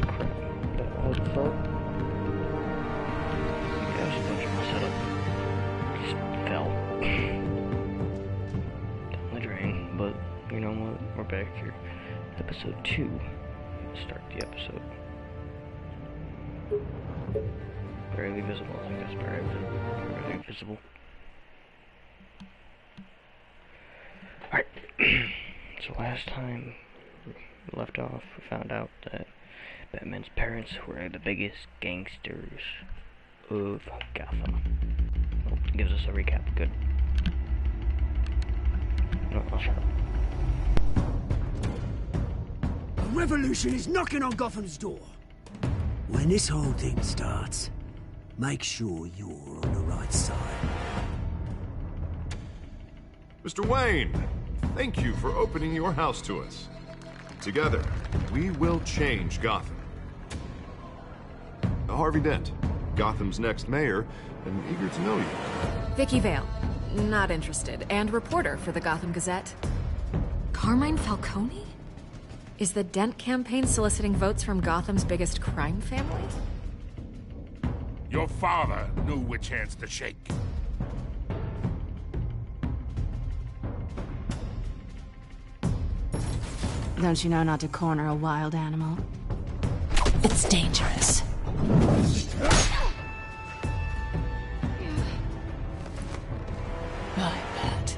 Holy crap. What the fuck? That was a bunch of my setup. Just fell. Down the drain, but you know what? We're back here. Episode 2. Let's start the episode. Barely visible, I think that's barely visible. Alright. So last time we left off, we found out that Batman's parents were the biggest gangsters of Gotham. Well, it gives us a recap. Good. No, I'll shut up. A revolution is knocking on Gotham's door. When this whole thing starts, make sure you're on the right side. Mr. Wayne, thank you for opening your house to us. Together, we will change Gotham. Harvey Dent, Gotham's next mayor, and eager to know you. Vicky Vale, not interested, and reporter for the Gotham Gazette. Carmine Falcone? Is the Dent campaign soliciting votes from Gotham's biggest crime family? Your father knew which hands to shake. Don't you know not to corner a wild animal? It's dangerous. I bet.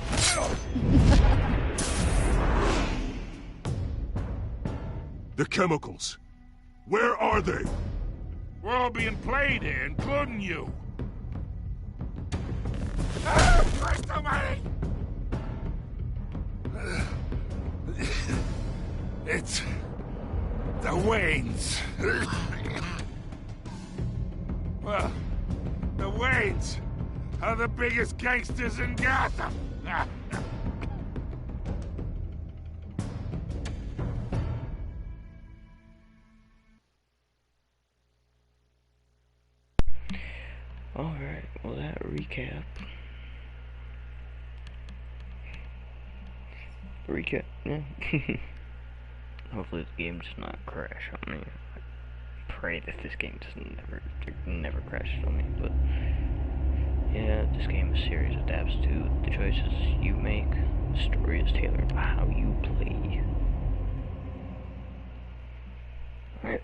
The chemicals. Where are they? We're all being played here, including you. Christ almighty! It's the Waynes. Well, the Waynes are the biggest gangsters in Gotham. Alright, well that recap. Yeah. Hopefully the game does not crash on me. I pray that this game doesn't never crashes on me, but yeah, this game is series adapts to the choices you make. The story is tailored to how you play. Alright.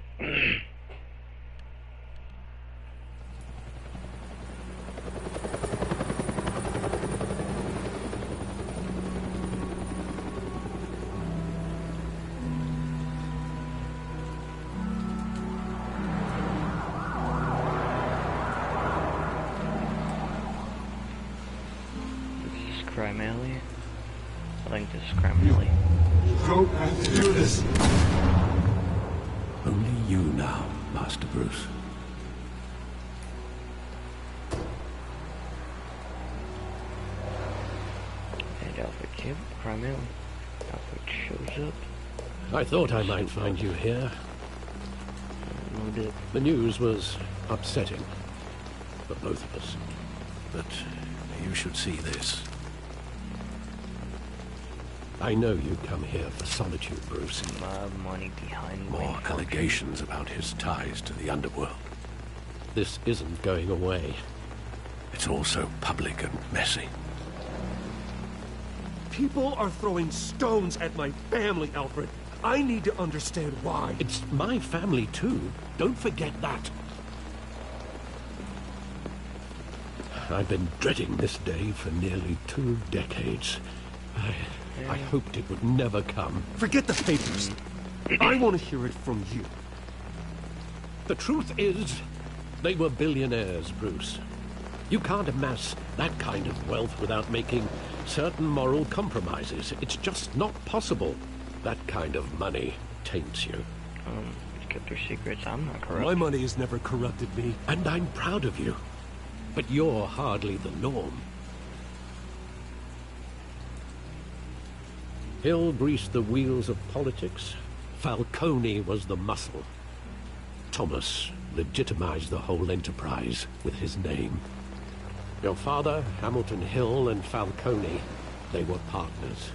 Crime Alley. I think this is Crime Alley. Don't have to do this. Only you now, Master Bruce. And Alfred Kemp, Crime Alley. Alfred shows up. I thought I might find you here. The news was upsetting for both of us. But you should see this. I know you come here for solitude, Bruce. My money behind More allegations about his ties to the underworld. This isn't going away. It's all so public and messy. People are throwing stones at my family, Alfred. I need to understand why. It's my family, too. Don't forget that. I've been dreading this day for nearly 2 decades. I hoped it would never come. Forget the papers. I want to hear it from you. The truth is, they were billionaires, Bruce. You can't amass that kind of wealth without making certain moral compromises. It's just not possible. That kind of money taints you. You kept your secrets. I'm not corrupt. My money has never corrupted me. And I'm proud of you. But you're hardly the norm. Hill greased the wheels of politics. Falcone was the muscle. Thomas legitimized the whole enterprise with his name. Your father, Hamilton Hill, and Falcone, they were partners.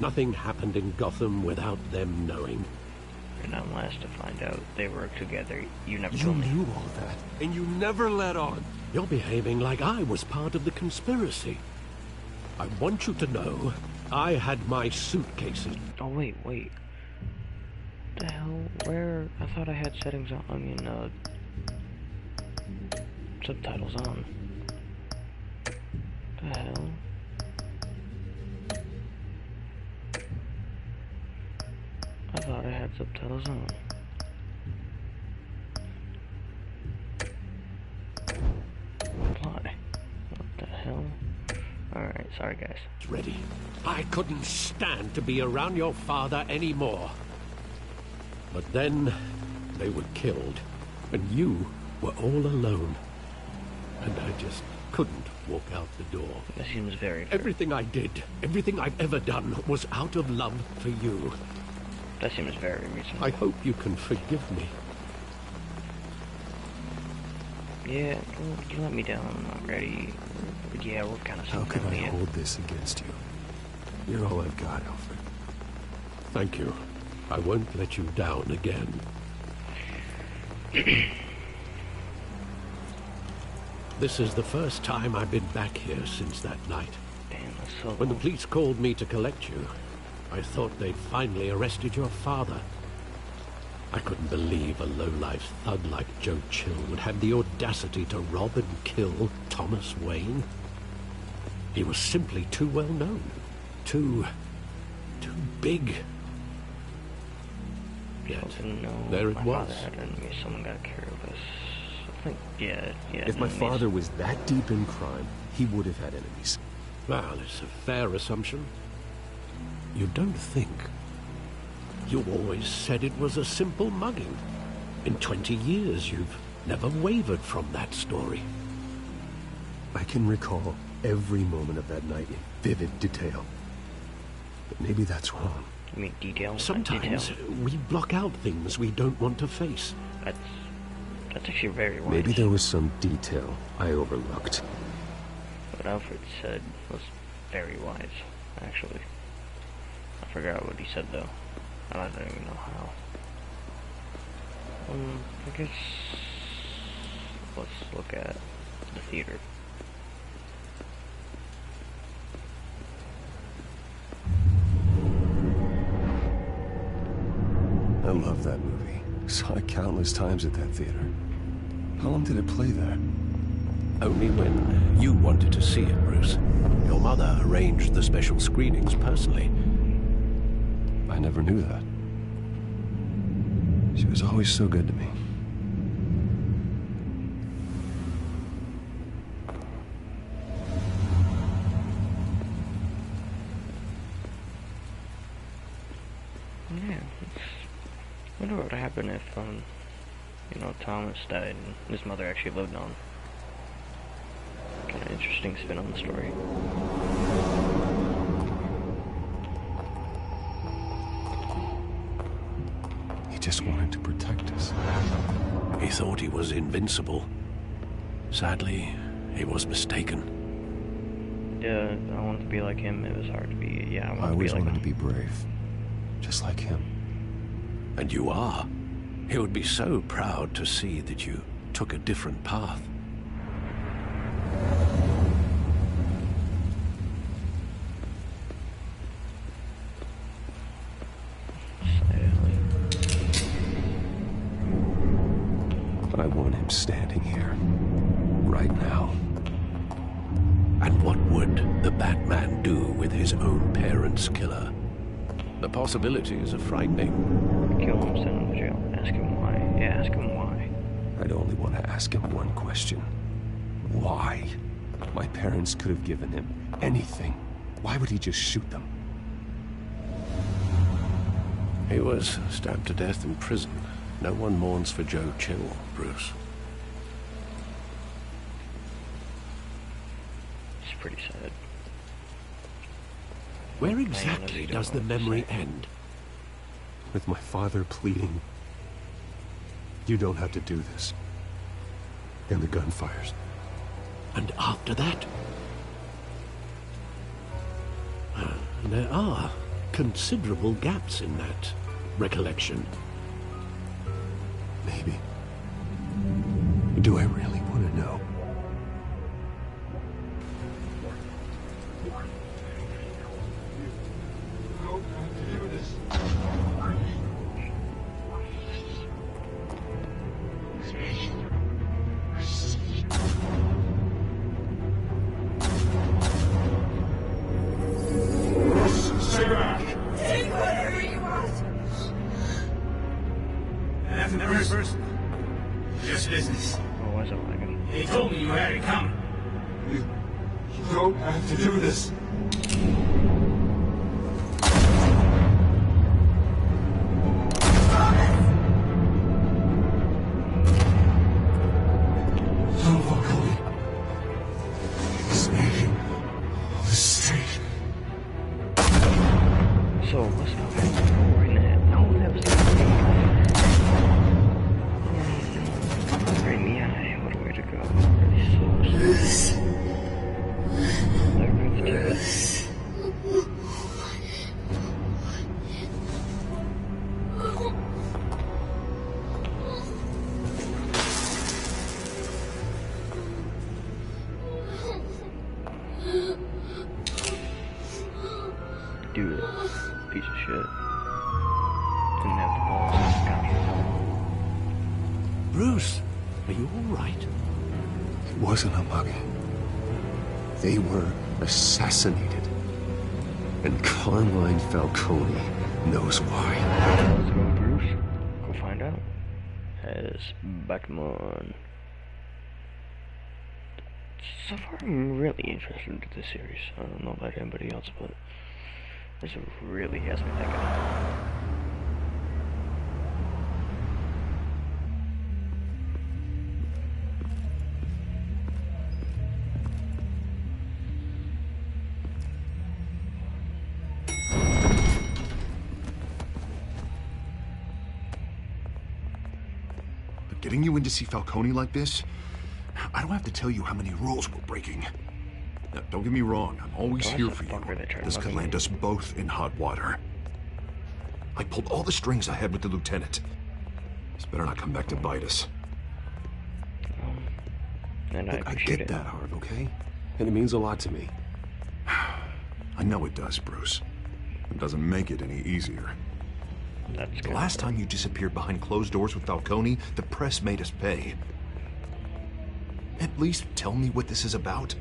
Nothing happened in Gotham without them knowing. And I'm last to find out they work together. You never You told me. knew all that, and you never let on. You're behaving like I was part of the conspiracy. I want you to know I had my suitcases. Oh, wait. The hell? Where? I thought I had settings on. I mean, subtitles on. The hell? I thought I had subtitles on. Why? What the hell? Alright, sorry guys. Ready. I couldn't stand to be around your father anymore. But then they were killed, and you were all alone. And I just couldn't walk out the door. That seems very fair. Everything I did, everything I've ever done, was out of love for you. That seems very reasonable. I hope you can forgive me. Yeah, you let me down. I'm not ready. But yeah, we're kind of. How could I hold this against you? You're all I've got, Alfred. Thank you. I won't let you down again. This is the first time I've been back here since that night. Damn, that's so When the cool. police called me to collect you, I thought they'd finally arrested your father. I couldn't believe a low-life thug like Joe Chill would have the audacity to rob and kill Thomas Wayne. He was simply too well known. Too big. Yet, No, there it my was. father had enemies. Someone got careless. I think, yeah. If my enemies. father was that deep in crime, he would have had enemies. Well, it's a fair assumption. You don't think? You always said it was a simple mugging. In 20 years, you've never wavered from that story. I can recall every moment of that night in vivid detail. But maybe that's wrong. You mean detail? Sometimes Detail. we block out things we don't want to face. That's actually very wise. Maybe there was some detail I overlooked. What Alfred said was very wise, actually. I forgot what he said, though. I don't even know how. I guess... Let's look at the theater. I love that movie. Saw it countless times at that theater. How long did it play there? Only when you wanted to see it, Bruce. Your mother arranged the special screenings personally. I never knew that. She was always so good to me. Yeah, I wonder what would happen if, you know, Thomas died and his mother actually lived on. Kind of interesting spin on the story. He just wanted to protect us. He thought he was invincible. Sadly, he was mistaken. Yeah, I wanted to be like him. It was hard to be. Yeah, I I wanted to be always like wanted him. to be brave. Just like him. And you are. He would be so proud to see that you took a different path. I want him standing here. Right now. And what would the Batman do with his own parents' killer? The possibilities are frightening. Kill him, send him to jail. Ask him why. Yeah, ask him why. I'd only want to ask him one question. Why? My parents could have given him anything. Why would he just shoot them? He was stabbed to death in prison. No one mourns for Joe Chill, Bruce. It's pretty sad. Where exactly honestly does don't the know what to memory say. end? With my father pleading, "You don't have to do this." And the gun fires. And after that? There are considerable gaps in that recollection. Do I really want to know? Stay back! Take whatever you want. Nothing personal. Just business. What was it like? They told me you had it coming. You don't have to do this. Son of a Cody. He's making a mistake. So, what's up right now? No, that was bring me eye. What a way to go. Really so. Dude, piece of shit. Didn't have the balls. Bruce, are you all right? It wasn't a mug. They were assassinated. And Carmine Falcone knows why. Let's go, Bruce. Go find out. As Batman. So far, I'm really interested in this series. I don't know about anybody else, but this really has me thinking. But getting you in to see Falcone like this, I don't have to tell you how many rules we're breaking. Now, don't get me wrong, I'm always here for you. This could land us both in hot water. I pulled all the strings I had with the lieutenant. This better not come back to bite us. And Look, I get that, Harv, okay? And it means a lot to me. I know it does, Bruce. It doesn't make it any easier. That's The last time you disappeared behind closed doors with Falcone, the press made us pay. At least tell me what this is about.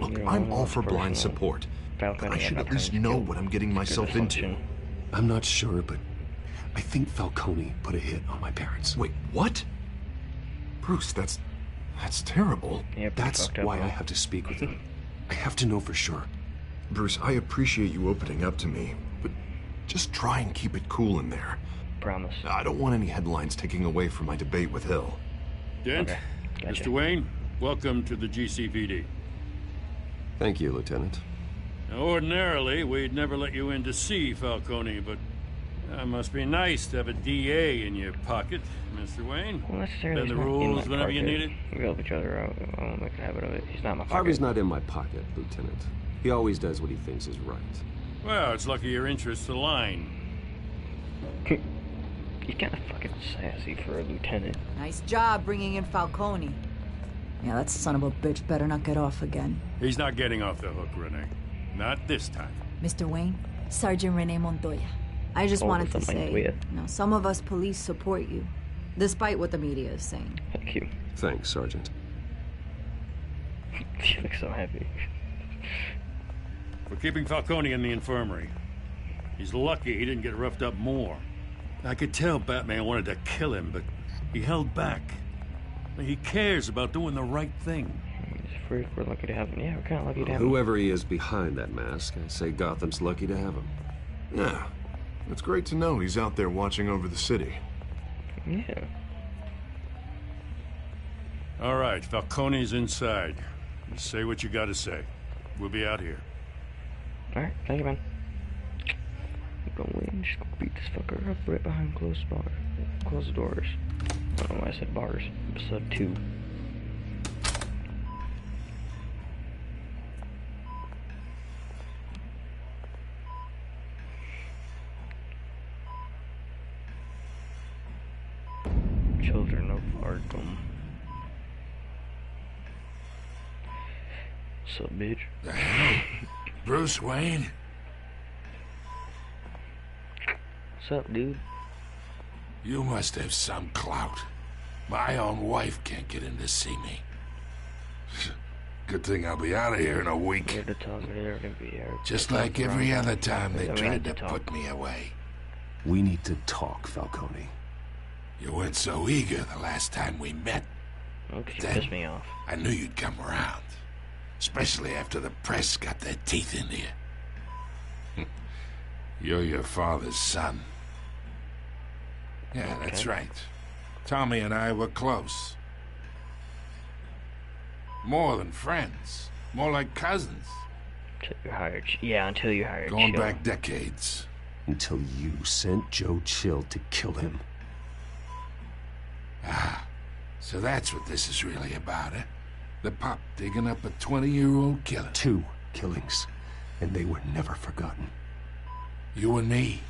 Look, I'm all for blind support, but I should at least know what I'm getting myself into. I'm not sure, but I think Falcone put a hit on my parents. Wait, what? Bruce, that's terrible. Yeah, That's why I have to speak with him. I have to know for sure. Bruce, I appreciate you opening up to me, but just try and keep it cool in there. Promise. I don't want any headlines taking away from my debate with Hill. Dent, Okay, gotcha. Mr. Wayne, welcome to the GCPD. Thank you, Lieutenant. Now, ordinarily, we'd never let you in to see Falcone, but it must be nice to have a DA in your pocket, Mr. Wayne. Well, necessarily. Bend the he's not in rules my whenever you pocket. need it. We help each other out. I won't make a habit of it. He's not in my pocket. Harvey's not in my pocket, Lieutenant. He always does what he thinks is right. Well, it's lucky your interests align. He's kind of fucking sassy for a lieutenant. Nice job bringing in Falcone. Yeah, that son of a bitch better not get off again. He's not getting off the hook, Renee. Not this time. Mr. Wayne, Sergeant Renee Montoya. I just wanted to say, Montoya. some of us police support you, despite what the media is saying. Thank you. Thanks, Sergeant. She looks so happy. We're keeping Falcone in the infirmary. He's lucky he didn't get roughed up more. I could tell Batman wanted to kill him, but he held back. He cares about doing the right thing. We're lucky to have him. Yeah, we're kind of lucky to have him. Whoever he is behind that mask, I say Gotham's lucky to have him. Yeah, it's great to know he's out there watching over the city. Yeah. All right, Falcone's inside. You say what you gotta say. We'll be out here. Alright, thank you, man. Go in, just go beat this fucker up right behind closed doors. I don't know why I said bars. Episode 2. Children of Arkham. Sup, bitch? The hell? Bruce Wayne? Sup, dude? You must have some clout. My own wife can't get in to see me. Good thing I'll be out of here in a week. Just like every other time they tried to put me away. We need to talk, Falcone. You weren't so eager the last time we met. Okay, you pissed me off. I knew you'd come around. Especially after the press got their teeth into you. You're your father's son. Yeah, that's right. Tommy and I were close. More than friends. More like cousins. Until you hired... Yeah, until you hired Going Chill. back decades. Until you sent Joe Chill to kill him. Ah, so that's what this is really about, eh? The pop digging up a 20-year-old killer. 2 killings, and they were never forgotten. You and me,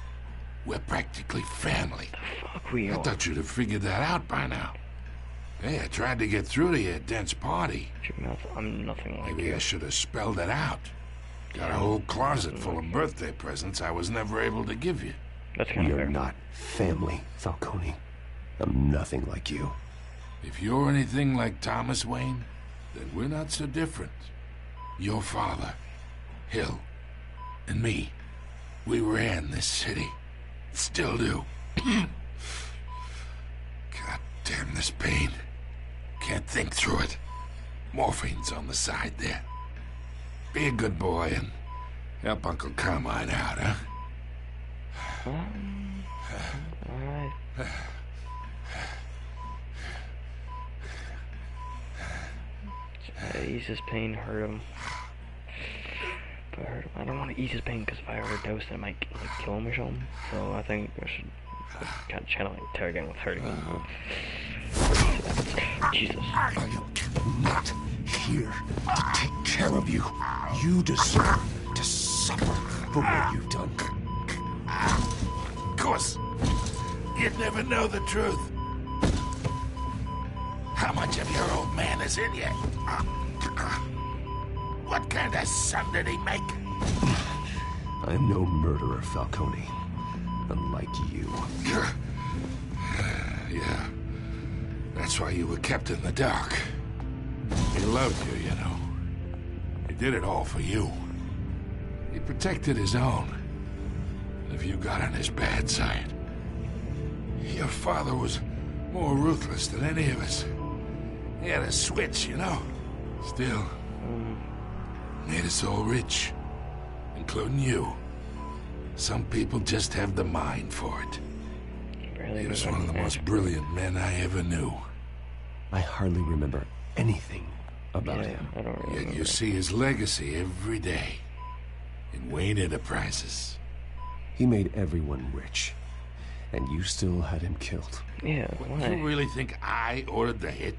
we're practically family. The fuck we I are. thought you'd have figured that out by now. Hey, I tried to get through to your dense party. I'm nothing like Maybe you. I should have spelled it out. Got a whole closet full of birthday presents I was never able to give you. That's kind We of are fair. not family, Falcone. I'm nothing like you. If you're anything like Thomas Wayne, then we're not so different. Your father, Hill, and me, we ran this city. Still do. God damn this pain. Can't think through it. Morphine's on the side there. Be a good boy and help Uncle Carmine out, huh? Alright. Ease his pain, hurt him. If I hurt him, I don't want to ease his pain because if I overdose, it might like, kill him or something. So I think I should kind of channel like Terrigan with hurting him. Jesus. I am not here to take care of you. You deserve to suffer for what you've done. Of course. You'd never know the truth. How much of your old man is in you? What kind of son did he make? I'm no murderer, Falcone. Unlike you. Yeah. That's why you were kept in the dark. He loved you, you know. He did it all for you. He protected his own. If you got on his bad side. Your father was more ruthless than any of us. He had a switch, you know. Still, made us all rich. Including you. Some people just have the mind for it. He was one of the most brilliant men I ever knew. I hardly remember anything about him. I don't really Yet you see his legacy every day. In Wayne Enterprises. He made everyone rich. And you still had him killed. Yeah, why? You really think I ordered the hit?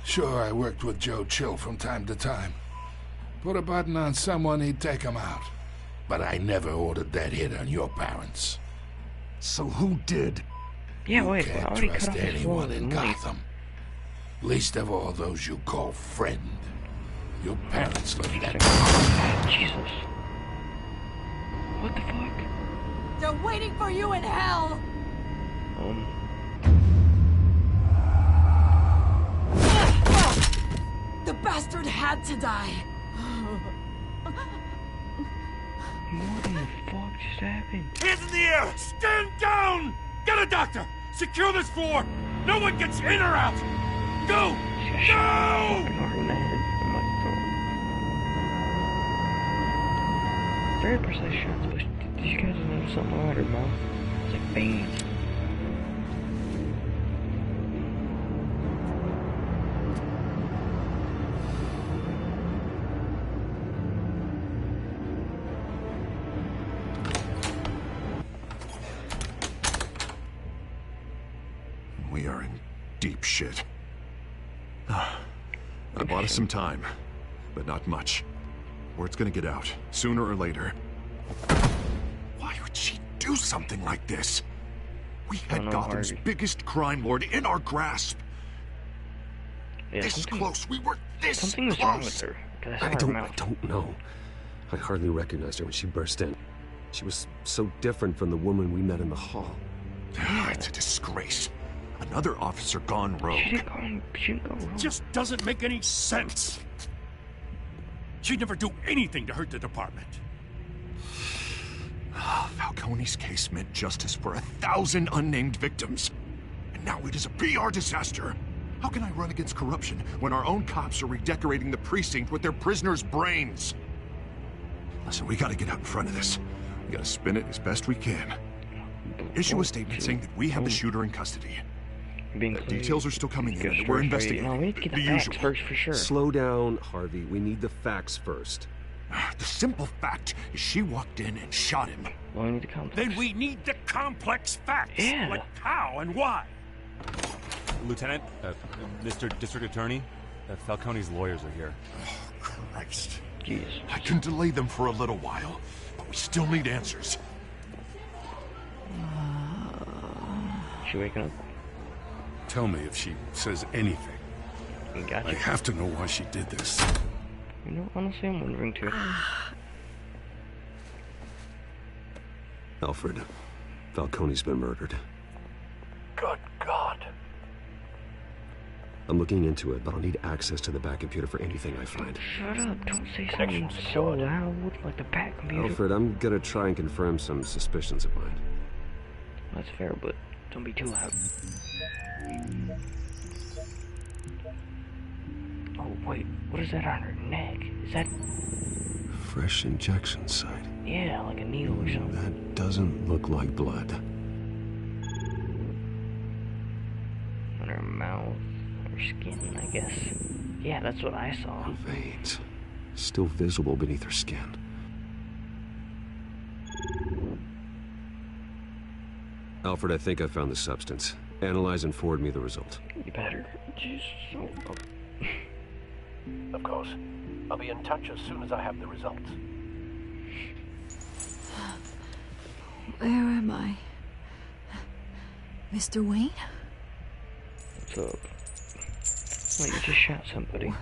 Sure, I worked with Joe Chill from time to time. Put a button on someone, he'd take him out. But I never ordered that hit on your parents. So who did? Yeah, You wait, can't why would he trust cut off his anyone phone? in Gotham. Least of all those you call friend. Your parents looked at Jesus. What the fuck? They're waiting for you in hell! The bastard had to die. What the fuck just happened? Hands in the air! Stand down! Get a doctor! Secure this floor! No one gets in or out! Go! Go! Very precise shots, but did you guys know something about her mouth? It's like veins. We are in deep shit. I bought us some time, but not much. Word's gonna get out, sooner or later. Why would she do something like this? We had Gotham's biggest crime lord in our grasp. Yeah, this close. We were this something was wrong with her. I don't know. I hardly recognized her when she burst in. She was so different from the woman we met in the hall. It's a disgrace. Another officer gone rogue. She didn't go rogue. Just doesn't make any sense. She'd never do anything to hurt the department. Falcone's case meant justice for 1,000 unnamed victims. And now it is a PR disaster. How can I run against corruption when our own cops are redecorating the precinct with their prisoners' brains? Listen, we gotta get out in front of this. We gotta spin it as best we can. Issue a statement saying that we have the shooter in custody. Details are still coming in, and we're investigating. No, we need to get the facts first, for sure. Slow down, Harvey. We need the facts first. The simple fact is she walked in and shot him. Well, we need the complex. Then we need the complex facts. Yeah. Like how and why. Lieutenant, Mr. District Attorney, Falcone's lawyers are here. Oh, Christ. Jeez. I can delay them for a little while, but we still need answers. She waking up? Tell me if she says anything. Gotcha. I have to know why she did this. You know, honestly, I'm wondering too. Alfred, Falcone's been murdered. Good God. I'm looking into it, but I'll need access to the back computer for anything I find. Shut up, don't say something so loud, like the back computer. Alfred, I'm gonna try and confirm some suspicions of mine. That's fair, but don't be too loud. Oh, wait, what is that on her neck? Is that... Fresh injection site. Yeah, like a needle or something. That doesn't look like blood. On her mouth, her skin, I guess. Yeah, that's what I saw. Her veins. Still visible beneath her skin. Alfred, I think I found the substance. Analyze and forward me the result. You better. Jeez. Of course. I'll be in touch as soon as I have the results. Where am I? Mr. Wayne? What's up? Wait, you just shot somebody.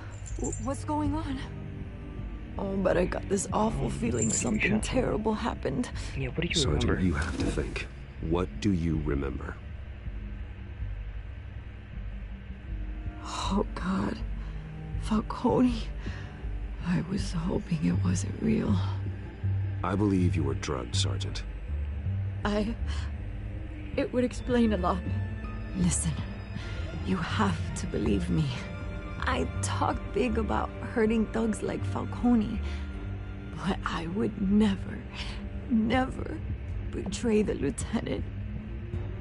What's going on? Oh, but I got this awful feeling something terrible happened. Yeah, what do you Sergeant, remember? you have to think. What do you remember? Oh, God. Falcone. I was hoping it wasn't real. I believe you were drugged, Sergeant. It would explain a lot. Listen, you have to believe me. I talk big about hurting thugs like Falcone, but I would never betray the lieutenant.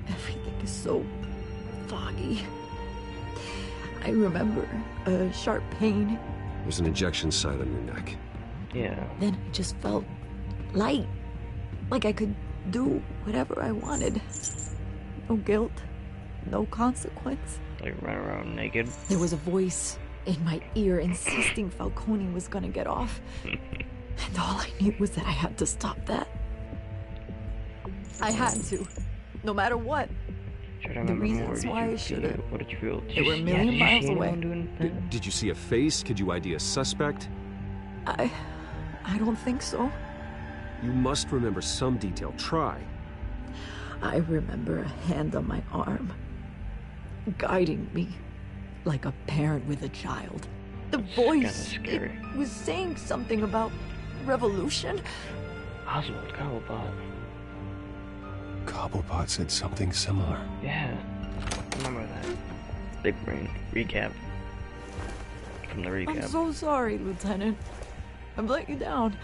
Everything is so foggy. I remember a sharp pain. There's an injection site on your neck. Yeah. Then I just felt light. Like I could do whatever I wanted. No guilt. No consequence. Like run around naked. There was a voice in my ear insisting Falcone was gonna get off. And all I knew was that I had to stop that. I had to. No matter what. The reasons why I should have. What did you feel? They were a million miles away. Did you see a face? Could you ID a suspect? I don't think so. You must remember some detail. Try. I remember a hand on my arm, guiding me like a parent with a child. The voice, it was saying something about revolution. Oswald Cobblepot. Cobblepot said something similar. Yeah, remember that. Big brain recap from the recap. I'm so sorry, Lieutenant. I've let you down.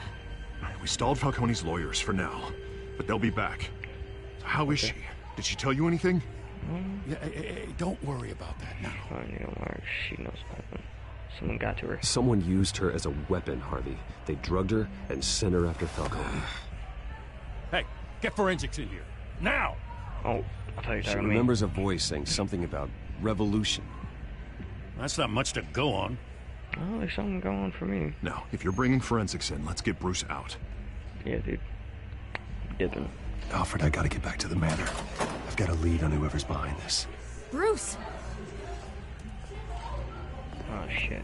We stalled Falcone's lawyers for now, but they'll be back. So how is she? Did she tell you anything? Hey, don't worry about that now. You know where she knows about it. Someone got to her. Someone used her as a weapon, Harvey. They drugged her and sent her after Falcone. Hey, get forensics in here. Now! Oh, I thought you were She talking to me. remembers a voice saying something about revolution. That's not much to go on. Oh, there's something going on for me. Now, if you're bringing forensics in, let's get Bruce out. Yeah, dude. Dipping. Alfred, I gotta get back to the manor. I've got a lead on whoever's behind this. Bruce! Oh, shit.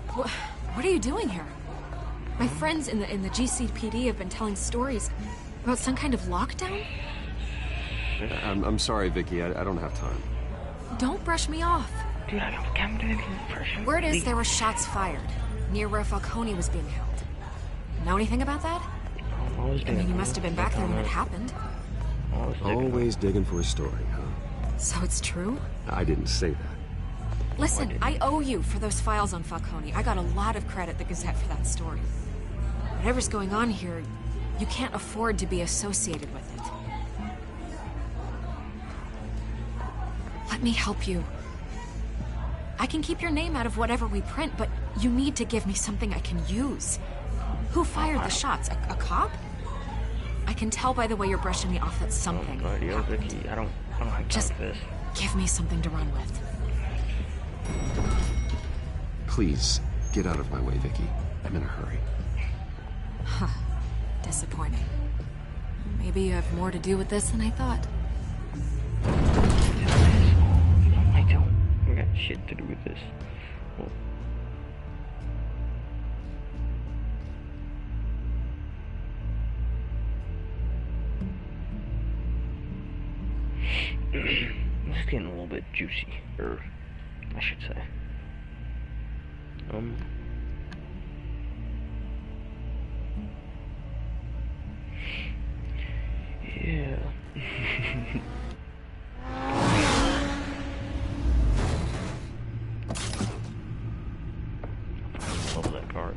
What are you doing here? My friends in the GCPD have been telling stories about some kind of lockdown? I'm sorry, Vicky. I don't have time. Don't brush me off. Dude, I can't do anything. Word is there were shots fired near where Falcone was being held. Know anything about that? I mean, you must have been back there when it happened. Always digging for a story, huh? So it's true? I didn't say that. Listen, I owe you for those files on Falcone. I got a lot of credit at the Gazette for that story. Whatever's going on here, you can't afford to be associated with it. Let me help you. I can keep your name out of whatever we print, but you need to give me something I can use. Who fired the shots? A cop? I can tell by the way you're brushing me off that something happened. Vicky, I don't have time for this. Give me something to run with. Please, get out of my way, Vicky. I'm in a hurry. Huh. Disappointing. Maybe you have more to do with this than I thought. I don't. I got shit to do with this. Well, this is getting a little bit juicy, or I should say. Yeah. Love that card.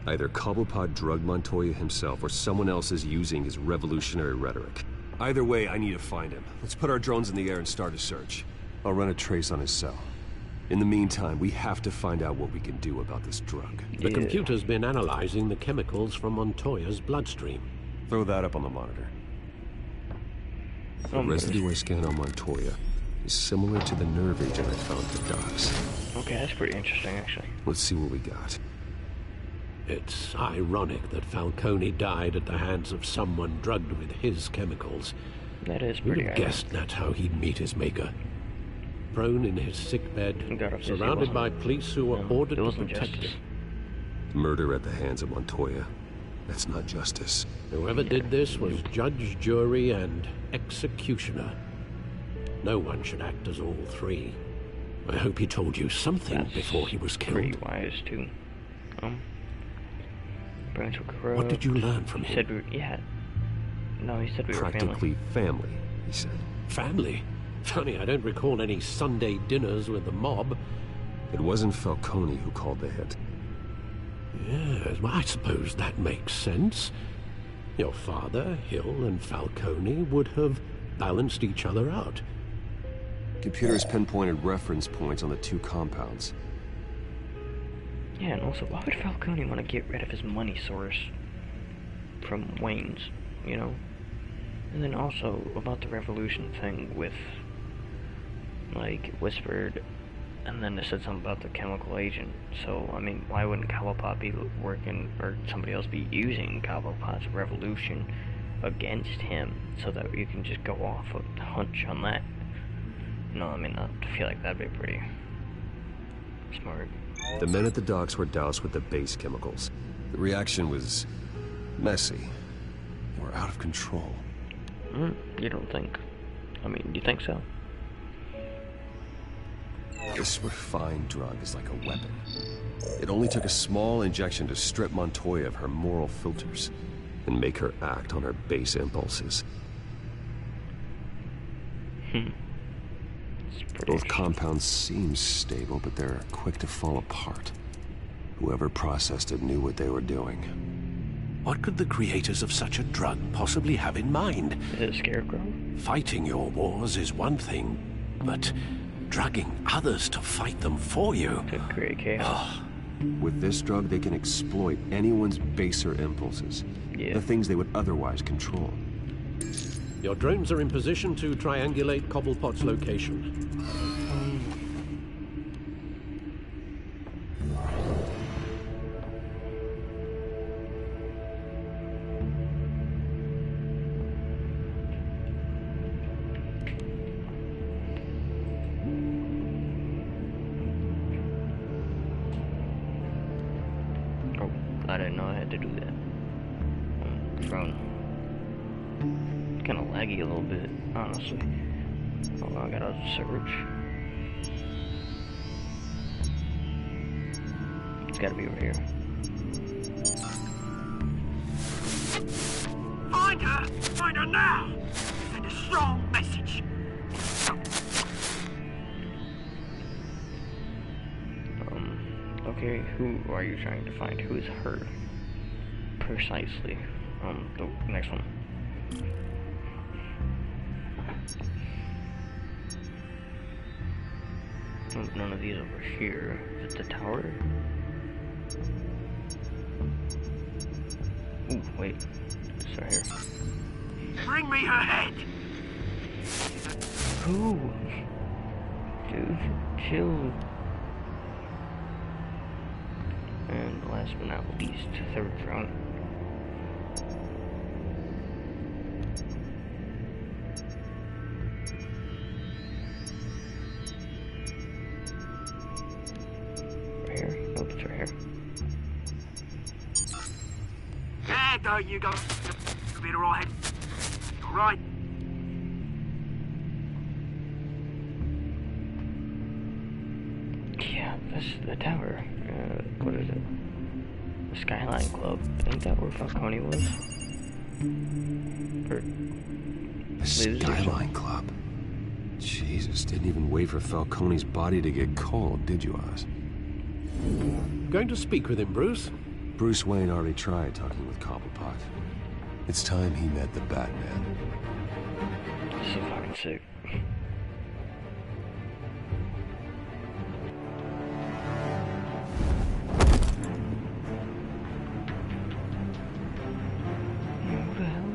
Either Cobblepot drugged Montoya himself or someone else is using his revolutionary rhetoric. Either way, I need to find him. Let's put our drones in the air and start a search. I'll run a trace on his cell. In the meantime, we have to find out what we can do about this drug. The computer's been analyzing the chemicals from Montoya's bloodstream. Throw that up on the monitor. The residue I scan on Montoya is similar to the nerve agent I found at the docks. Okay, that's pretty interesting, actually. Let's see what we got. It's ironic that Falcone died at the hands of someone drugged with his chemicals. That is pretty ironic. Who'd have guessed that's how he'd meet his maker. Prone in his sickbed, surrounded by police who were ordered to protect him. Murder at the hands of Montoya. That's not justice. Whoever did this was judge, jury, and executioner. No one should act as all three. I hope he told you something before he was killed. Pretty wise, too. What did you learn from him? He said No, he said we were practically family, he said. Family? Funny, I don't recall any Sunday dinners with the mob. It wasn't Falcone who called the hit. Yes, well, I suppose that makes sense. Your father, Hill, and Falcone would have balanced each other out. Computers pinpointed reference points on the two compounds. Yeah, and also, why would Falcone want to get rid of his money source from Wayne's, you know? And then also, about the revolution thing with, like, whispered, and then it said something about the chemical agent. So, I mean, why wouldn't Cobblepot be working, or somebody else be using Cobblepot's revolution against him, so that you can just go off a hunch on that? No, I mean, I feel like that'd be pretty smart. The men at the docks were doused with the base chemicals. The reaction was messy. They were out of control. You don't think? I mean, do you think so? This refined drug is like a weapon. It only took a small injection to strip Montoya of her moral filters and make her act on her base impulses. Both compounds seem stable, but they're quick to fall apart. Whoever processed it knew what they were doing. What could the creators of such a drug possibly have in mind? Is it a scarecrow? Fighting your wars is one thing, but drugging others to fight them for you... To create chaos. With this drug, they can exploit anyone's baser impulses. Yeah. The things they would otherwise control. Your drones are in position to triangulate Cobblepot's location. didn't know I had to do that. Drone. Kind of laggy a little bit, honestly. Hold on, I gotta search. It's gotta be over here. Find her! Find her now! Send a strong message. Okay, who are you trying to find? Who is her? Precisely. The next one. None of these over here. Is it the tower? Ooh, wait. It's right here. Bring me her head! Who? Dude, chill. And last but not least, third drone. Right here? Nope, it's right here. There you go. You'll be alright. Alright. Yeah, this is the tower. What is it? The Skyline Club. Ain't that where Falcone was? Or the Skyline Club? Jesus, didn't even wait for Falcone's body to get cold, did you, Oz? Going to speak with him, Bruce? Bruce Wayne already tried talking with Cobblepot. It's time he met the Batman. This is so fucking sick. Who the hell?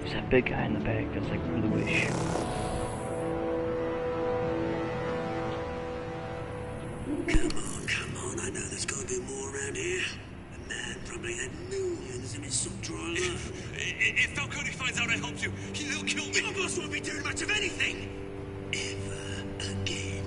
There's that big guy in the back that's like bluish. Come on, I know there's gotta be more around here. The man probably had millions in his sub-drawer alone. If Falcone finds out I helped you, he'll kill me. Your boss won't be doing much of anything! Ever again.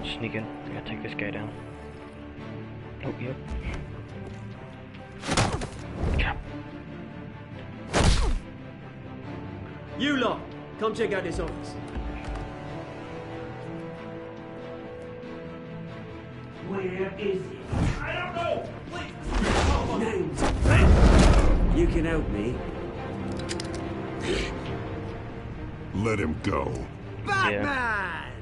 Sneak in. I gotta take this guy down. Oh, yep. You lot, come check out this office. Where is it? I don't know. Names. You can help me. Let him go. Batman!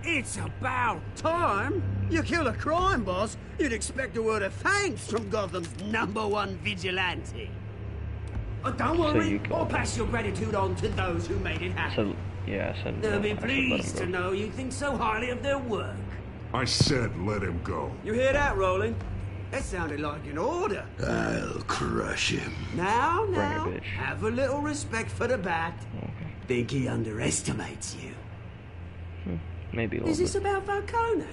It's about time. You kill a crime boss, you'd expect a word of thanks from Gotham's #1 vigilante. Oh, don't worry, I'll pass your gratitude on to those who made it happen. So, yeah, I said They'll be pleased to know you think so highly of their work. I said let him go. You hear that, Roland? That sounded like an order. I'll crush him. Now, have a little respect for the Bat. Okay. Think he underestimates you. Maybe a little Is this bit. about Falcone?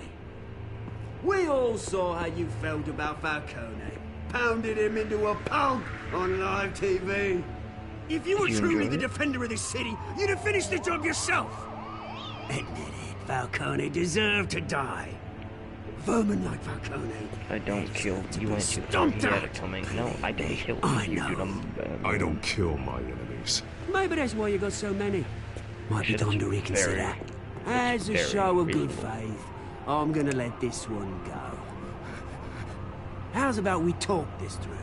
We all saw how you felt about Falcone. Pounded him into a pulp on live TV. If you were truly the defender of this city, you'd have finished the job yourself. Admit it, Falcone deserved to die. Vermin like Falcone. I don't kill. You went too far. He had it coming. No, I didn't kill you, dude. I don't kill my enemies. Maybe that's why you got so many. Might be time to reconsider. As a show of good faith, I'm gonna let this one go. How's about we talk this through?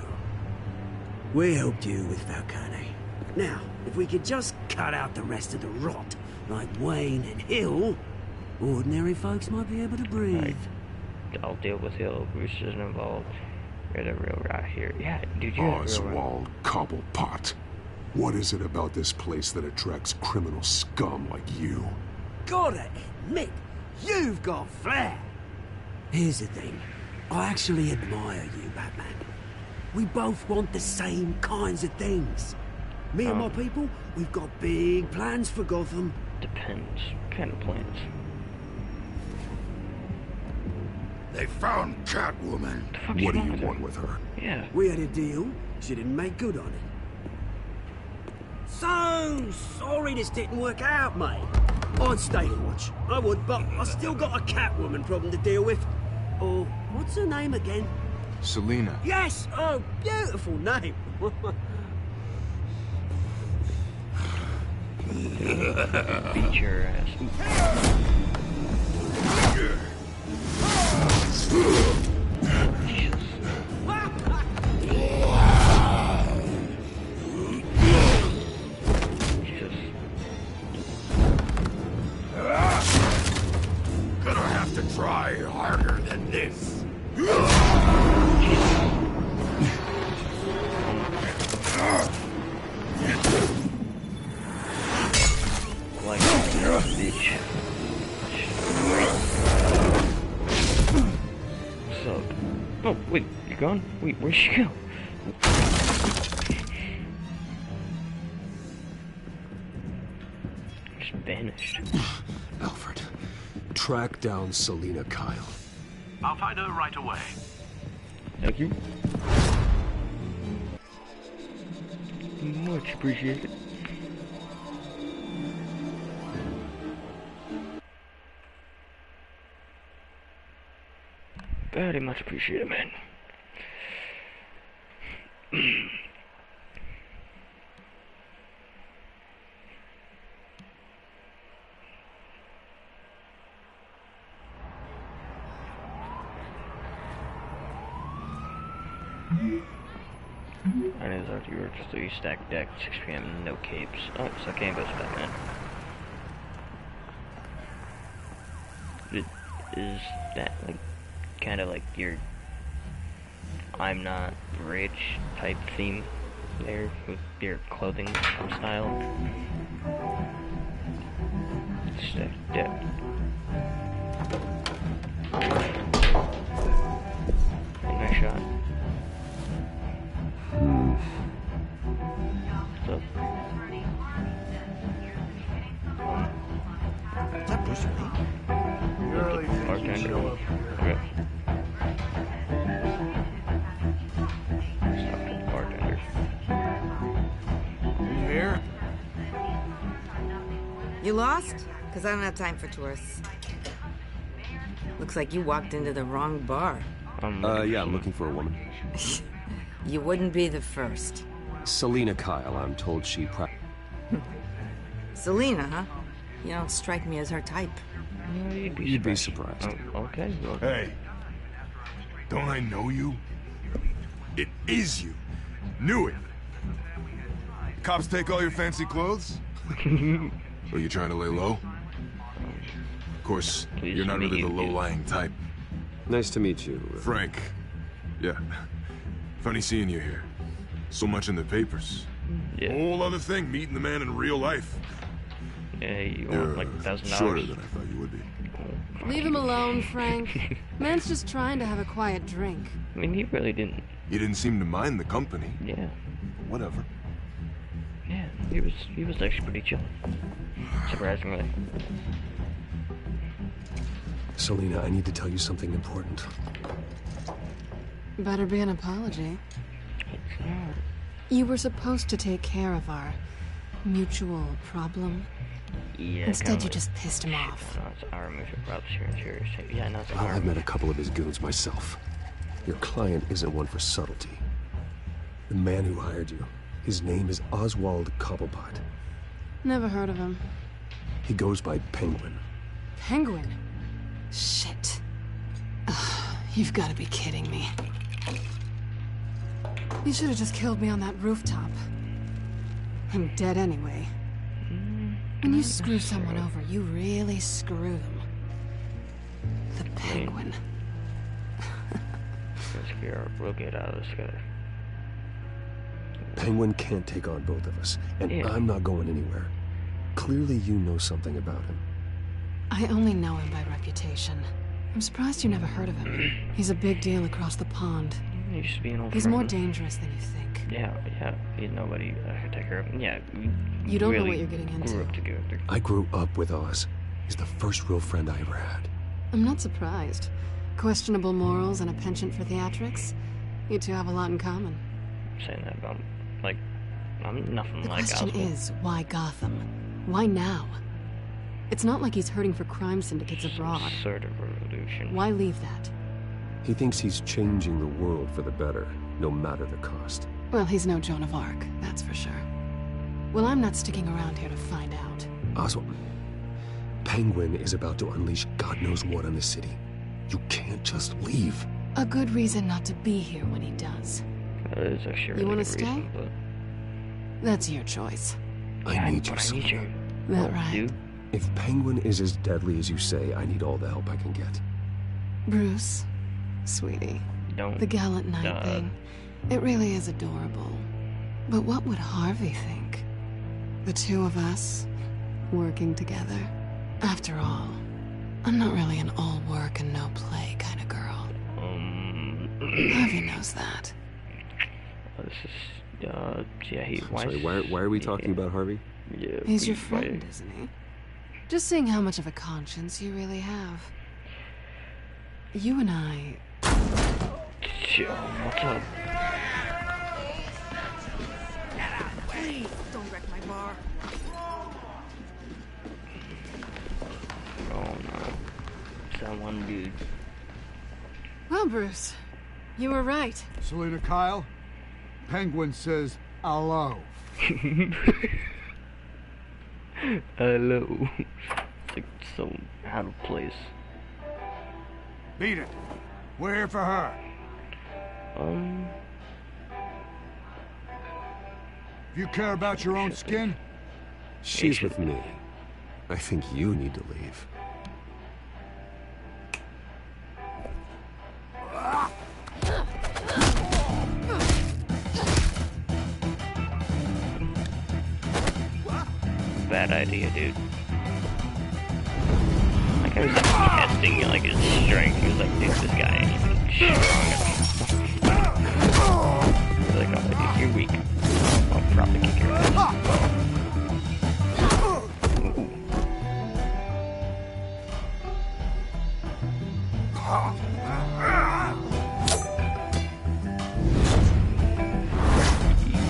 We helped you with Falcone. Now, if we could just cut out the rest of the rot, like Wayne and Hill, ordinary folks might be able to breathe. I'll deal with Hill. Bruce isn't involved. You're the real guy here. Yeah, dude, you're Oswald Cobblepot. What is it about this place that attracts criminal scum like you? Gotta admit, you've got flair. Here's the thing. I actually admire you, Batman. We both want the same kinds of things. Me and my people, we've got big plans for Gotham. Depends. What kind of plans? They found Catwoman. What do you want with her? Yeah. We had a deal. She didn't make good on it. So sorry this didn't work out, mate. I'd stay and watch. I would, but I still got a Catwoman problem to deal with. Oh, what's her name again? Selina. Yes! Oh, beautiful name. Beat your ass. Gonna have to try harder than this. Like a bitch. What's up? Oh, wait, you gone? Wait, where'd she go? Just vanished. Alfred, track down Selina Kyle. I'll find her right away. Thank you. Much appreciated. Very much appreciated, man. And it's already worked 3 stack deck, 6 PM, no capes. Oh, so I can't go to Batman. Is that like kind of like your I'm not rich type theme there with your clothing style? Stack deck. Nice shot. What's up? Is that Bruce Wayne? You really didn't show up. Okay. Stop at the bartender. You here? You lost? Because I don't have time for tourists. Looks like you walked into the wrong bar. Yeah, I'm looking for a woman. You wouldn't be the first. Selina Kyle, I'm told she Selina, huh? You don't strike me as her type. You'd be surprised. Okay. Hey, don't I know you? It is you. Knew it. Cops take all your fancy clothes? Are you trying to lay low? Of course, you're not really the low-lying type. Nice to meet you. Frank. Yeah. Funny seeing you here. So much in the papers. Yeah. Whole other thing, meeting the man in real life. Yeah, you want like $1,000? Shorter than I thought you would be. Leave him alone, Frank. Man's just trying to have a quiet drink. I mean, he really didn't. You didn't seem to mind the company. Yeah. Whatever. Yeah, he was actually pretty chill. Surprisingly. Selina, I need to tell you something important. Better be an apology. It's not. You were supposed to take care of our mutual problem. Yeah. Instead, you just pissed him off. No, it's our mutual problem. Serious. Yeah, no, it's our. I've met a couple of his goons myself. Your client isn't one for subtlety. The man who hired you, his name is Oswald Cobblepot. Never heard of him. He goes by Penguin. Penguin? Shit. Ugh, you've got to be kidding me. You should have just killed me on that rooftop. I'm dead anyway. When you screw someone over, you really screw them. The Penguin. We'll get out of this together. Penguin can't take on both of us, and I'm not going anywhere. Clearly you know something about him. I only know him by reputation. I'm surprised you never heard of him. He's a big deal across the pond. He used to be an old He's friend. more dangerous than you think. Yeah. He's nobody that can take care of him. Yeah. You don't really know what you're getting into. Grew up together. I grew up with Oz. He's the first real friend I ever had. I'm not surprised. Questionable morals and a penchant for theatrics. You two have a lot in common. I'm saying that about, like, I'm nothing The like question Oswald. is, why Gotham? Why now? It's not like he's hurting for crime syndicates abroad. Sort of revolution. Why leave that? He thinks he's changing the world for the better, no matter the cost. Well, he's no Joan of Arc, that's for sure. Well, I'm not sticking around here to find out. Oswald, Penguin is about to unleash God knows what on the city. You can't just leave. A good reason not to be here when he does. That is actually a really You want good to stay? reason, but That's your choice. I need you, but I need you. That Oh, right? dude. If Penguin is as deadly as you say, I need all the help I can get. Bruce, sweetie, Don't. the gallant knight thing, it really is adorable. But what would Harvey think? The two of us, working together? After all, I'm not really an all work and no play kind of girl. Harvey knows that. This is, yeah, Sorry, why are we talking about Harvey? Yeah, He's your friend, isn't he? Just seeing how much of a conscience you really have. You and I... Chill, what's up? Please, don't wreck my bar. Oh no. It's that one dude. Well, Bruce, you were right. Selina Kyle, Penguin says hello. Hello. It's like so out of place. Beat it. We're here for her. If you care about your own skin, She's with me. I think you need to leave. Bad idea, dude. Like, I was like testing like his strength. He was like, dude, this guy ain't even strong enough. Like, oh, dude, you're weak. I'll probably kick your ass.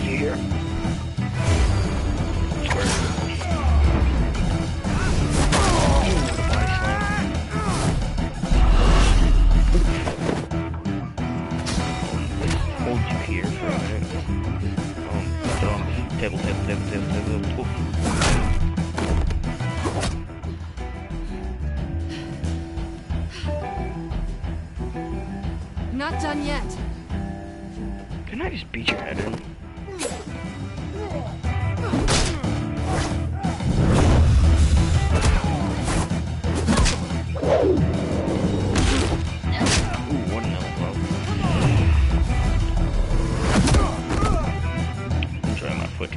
Yeah. Hold you here for a minute. Table. Not done yet. Can I just beat your head in? Ooh, what an elbow. Try my foot.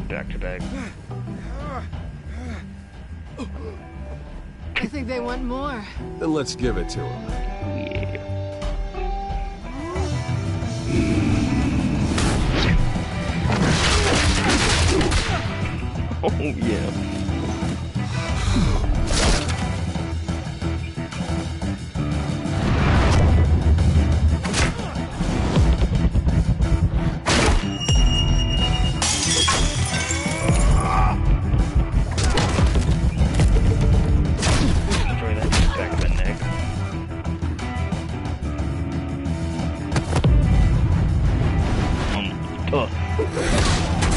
Back to back. I think they want more. Then let's give it to him. Yeah. Oh, yeah. Destroy that back of the neck.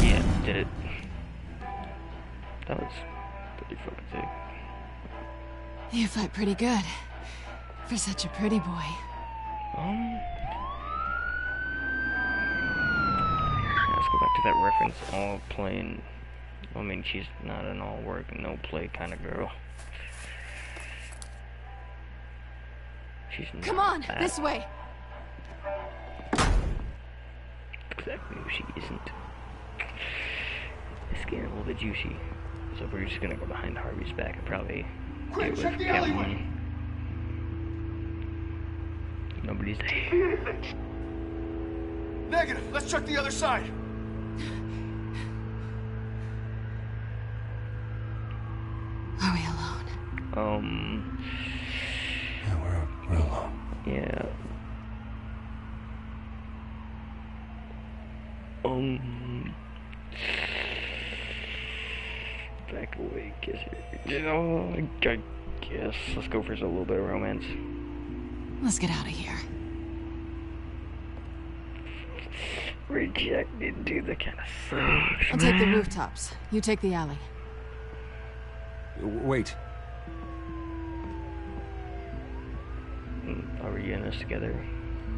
Yeah, did it. That was pretty fucking sick. You fight pretty good. For such a pretty boy. Let's go back to that reference. All playing. I mean, she's not an all work, no play kind of girl. She's not Come on, that. this way. Exactly who she isn't. It's getting a little bit juicy. So we're just gonna go behind Harvey's back and probably Quick, deal check with the alleyway. Catwoman. Nobody's there. Negative. Let's check the other side. Are we alone? Yeah, we're alone. Yeah. Back away, kiss her. Oh, I guess. Let's go for a little bit of romance. Let's get out of here. Rejected, dude, that kind of sucks. I'll take the rooftops. You take the alley. Wait. Are we in this together?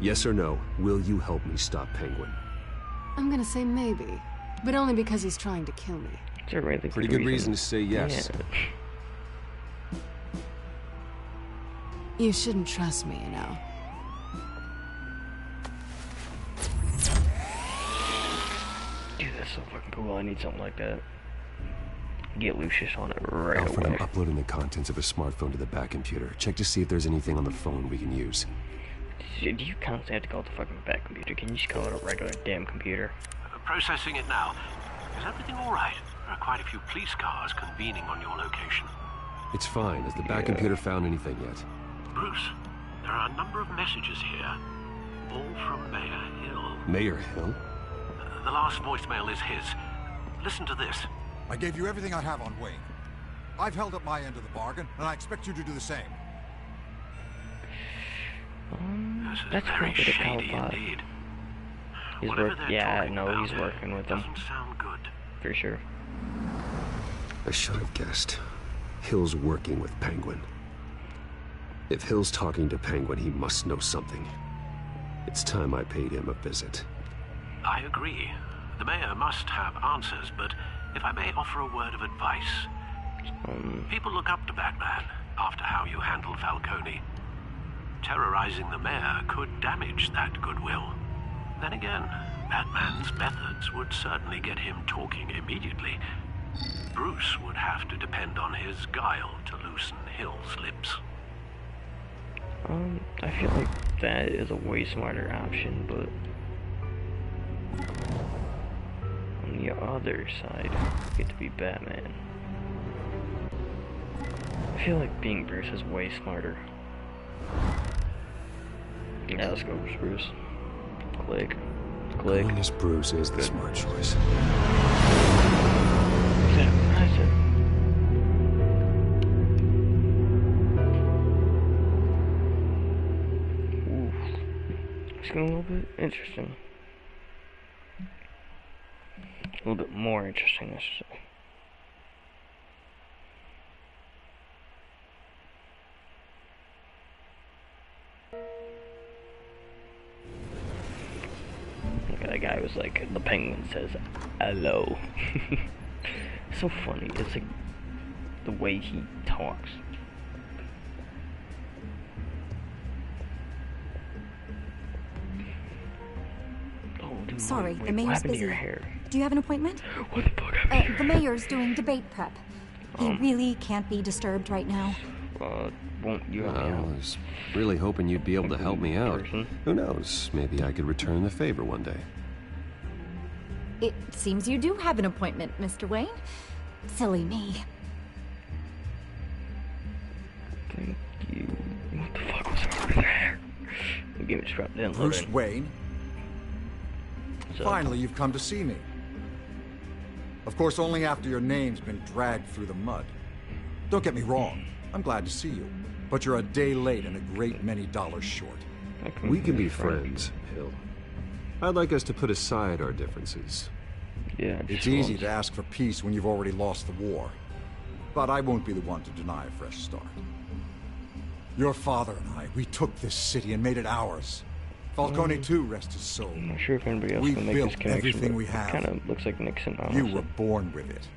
Yes or no, will you help me stop Penguin? I'm gonna say maybe, but only because he's trying to kill me. Pretty good reason to say yes. Yeah. You shouldn't trust me, you know. Dude, that's so fucking cool. I need something like that. Get Lucius on it right Alfred, away. I'm uploading the contents of a smartphone to the back computer. Check to see if there's anything on the phone we can use. Dude, do you constantly have to call it the fucking back computer? Can you just call it a regular damn computer? Processing it now. Is everything all right? There are quite a few police cars convening on your location. It's fine. Has the back computer found anything yet? Bruce, there are a number of messages here, all from Mayor Hill. Mayor Hill? The last voicemail is his. Listen to this. I gave you everything I have on Wayne. I've held up my end of the bargain, and I expect you to do the same. That's very pretty good shady at indeed. He's he's working with them. Doesn't sound good. For sure. I should have guessed. Hill's working with Penguin. If Hill's talking to Penguin, he must know something. It's time I paid him a visit. I agree. The mayor must have answers, but if I may offer a word of advice. People look up to Batman after how you handled Falcone. Terrorizing the mayor could damage that goodwill. Then again, Batman's methods would certainly get him talking immediately. Bruce would have to depend on his guile to loosen Hill's lips. I feel like that is a way smarter option, but on the other side, you get to be Batman. I feel like being Bruce is way smarter. Yeah, let's go with Bruce. Click. Click. Going as Bruce is the smart choice. That's it. Ooh. It's getting a little bit interesting. A little bit more interesting, I should say. That guy was like, the Penguin says, hello. So funny. It's like the way he talks. Oh, dude, Sorry, wait, the mayor's what happened busy. to your hair? Do you have an appointment? What the fuck happened to your The mayor's doing debate prep. He Um. really can't be disturbed right now. Won't you help me I out? was really hoping you'd be able to help me out. Who knows? Maybe I could return the favor one day. It seems you do have an appointment, Mr. Wayne. Silly me. Thank you. What the fuck was wrong with your hair? The game just dropped down. Bruce Wayne? Finally, you've come to see me. Of course, only after your name's been dragged through the mud. Don't get me wrong. I'm glad to see you. But you're a day late and a great many dollars short. We can be friends, Hill. I'd like us to put aside our differences. Yeah, it's easy to ask for peace when you've already lost the war. But I won't be the one to deny a fresh start. Your father and I, we took this city and made it ours. Falcone too, rest his soul. I'm not sure if anybody else We can make built this connection, everything but we it have. kind of looks like Nixon, honestly. You were born with it.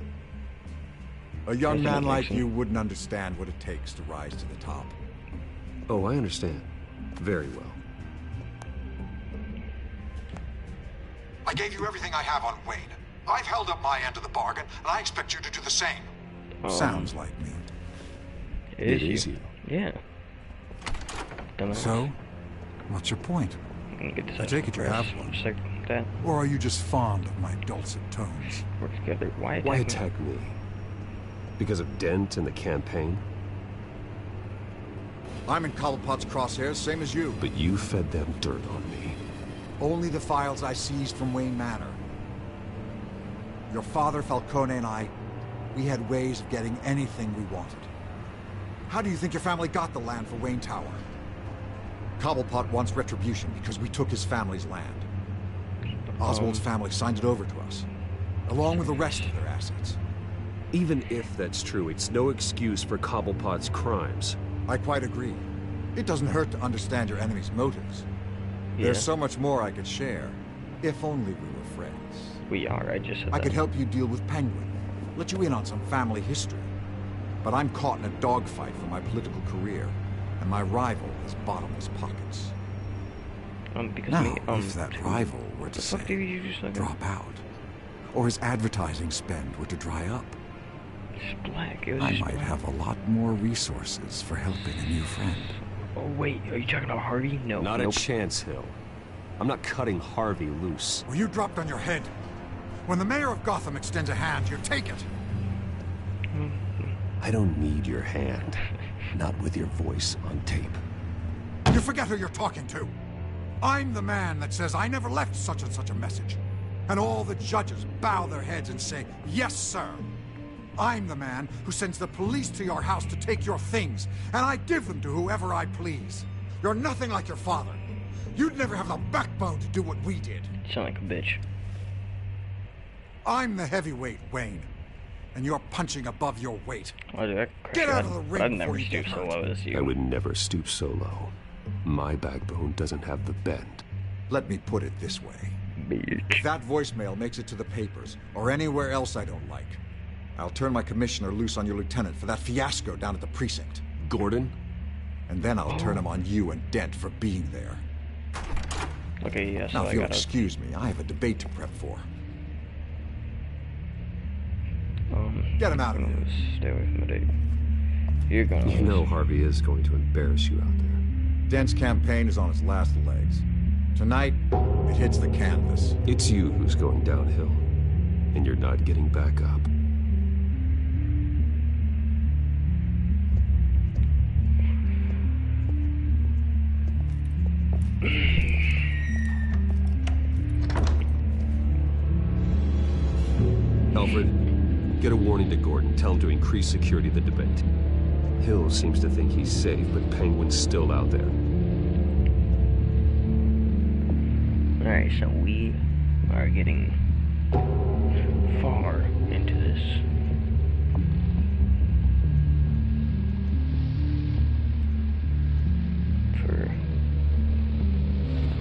A young man like you wouldn't understand what it takes to rise to the top. Oh, I understand. Very well. I gave you everything I have on Wayne. I've held up my end of the bargain, and I expect you to do the same. Sounds like me. It is you. Yeah. So, what's your point? I take it you have one. Just like that. Or are you just fond of my dulcet tones? Work together. Why attack me? Because of Dent and the campaign? I'm in Cobblepot's crosshairs, same as you. But you fed them dirt on me. Only the files I seized from Wayne Manor. your father, Falcone, and I, we had ways of getting anything we wanted. How do you think your family got the land for Wayne Tower? Cobblepot wants retribution because we took his family's land. Oswald's family signed it over to us, along with the rest of their assets. Even if that's true, it's no excuse for Cobblepot's crimes. I quite agree. It doesn't hurt to understand your enemy's motives. Yeah. There's so much more I could share, if only we were friends. We are, I just said I that. could help you deal with Penguin, let you in on some family history. But I'm caught in a dogfight for my political career, and my rival has bottomless pockets. Because now, me, if that rival were to say, drop out, or his advertising spend were to dry up, black. I might have a lot more resources for helping a new friend. Oh wait, are you talking about Harvey? No. Not a chance, Hill. I'm not cutting Harvey loose. Well, you dropped on your head. When the mayor of Gotham extends a hand, you take it. I don't need your hand. Not with your voice on tape. You forget who you're talking to. I'm the man that says I never left such and such a message. And all the judges bow their heads and say, yes, sir. I'm the man who sends the police to your house to take your things, and I give them to whoever I please. You're nothing like your father. You'd never have the backbone to do what we did. You sound like a bitch. I'm the heavyweight, Wayne. And you're punching above your weight. Get out of the ring. I'd never stoop so low as you. I would never stoop so low. My backbone doesn't have the bend. Let me put it this way. If that voicemail makes it to the papers, or anywhere else I don't like, I'll turn my commissioner loose on your lieutenant for that fiasco down at the precinct. Gordon? And then I'll turn him on you and Dent for being there. Okay, yeah, so now, if you'll excuse me, I have a debate to prep for. Get him out of here. Stay away from the date. You're gonna You know Harvey is going to embarrass you out there. Dent's campaign is on its last legs. Tonight, it hits the canvas. It's you who's going downhill, and you're not getting back up. Alfred, get a warning to Gordon. Tell him to increase security of the debate. Hill seems to think he's safe, but Penguin's still out there. Alright, so we are getting far into this. For...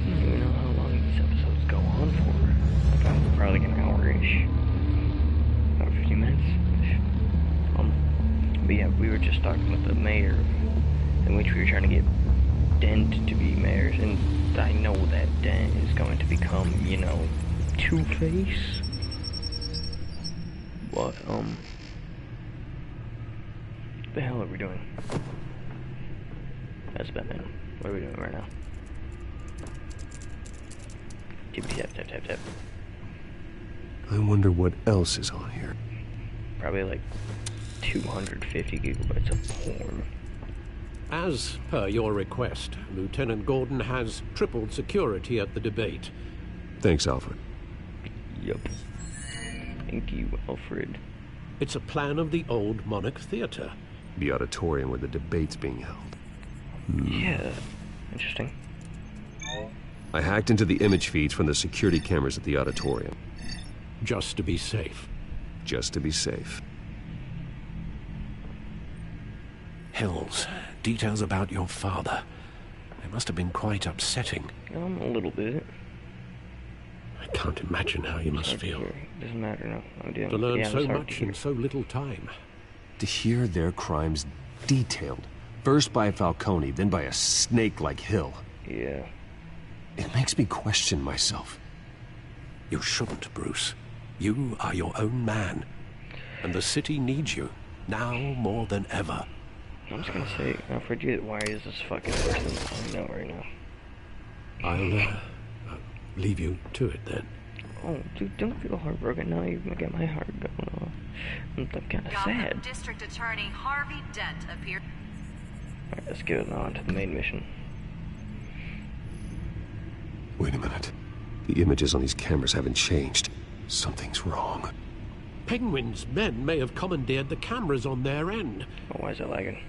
I don't even know how long these episodes go on for. Probably like an hour-ish. About 50 minutes. But yeah, we were just talking with the mayor, in which we were trying to get Dent to be mayors, and I know that Dent is going to become, you know, Two-Face. But, what the hell are we doing? That's Batman. What are we doing right now? Tap, tap, tap, tap. I wonder what else is on here. Probably like 250 gigabytes of porn. As per your request, Lieutenant Gordon has tripled security at the debate. Thanks, Alfred. Yup. Thank you, Alfred. It's a plan of the old Monarch Theater. The auditorium where the debate's being held. Yeah, interesting. I hacked into the image feeds from the security cameras at the auditorium. Just to be safe. Just to be safe. Hills, details about your father. They must have been quite upsetting. A little bit. I can't imagine how you must feel. Doesn't matter, no. To learn so much in so little time. To hear their crimes detailed. First by Falcone, then by a snake like Hill. Yeah. It makes me question myself. You shouldn't, Bruce. You are your own man. And the city needs you, now more than ever. I'm just gonna say, Alfred, why is this fucking person I know right now? I'll leave you to it then. Oh, dude, don't feel heartbroken. Now you're gonna get my heart going off. I'm kind of sad. District Attorney Harvey Dent appeared. Alright, let's get on to the main mission. Wait a minute. The images on these cameras haven't changed. Something's wrong. Penguin's men may have commandeered the cameras on their end. Oh, why is it lagging?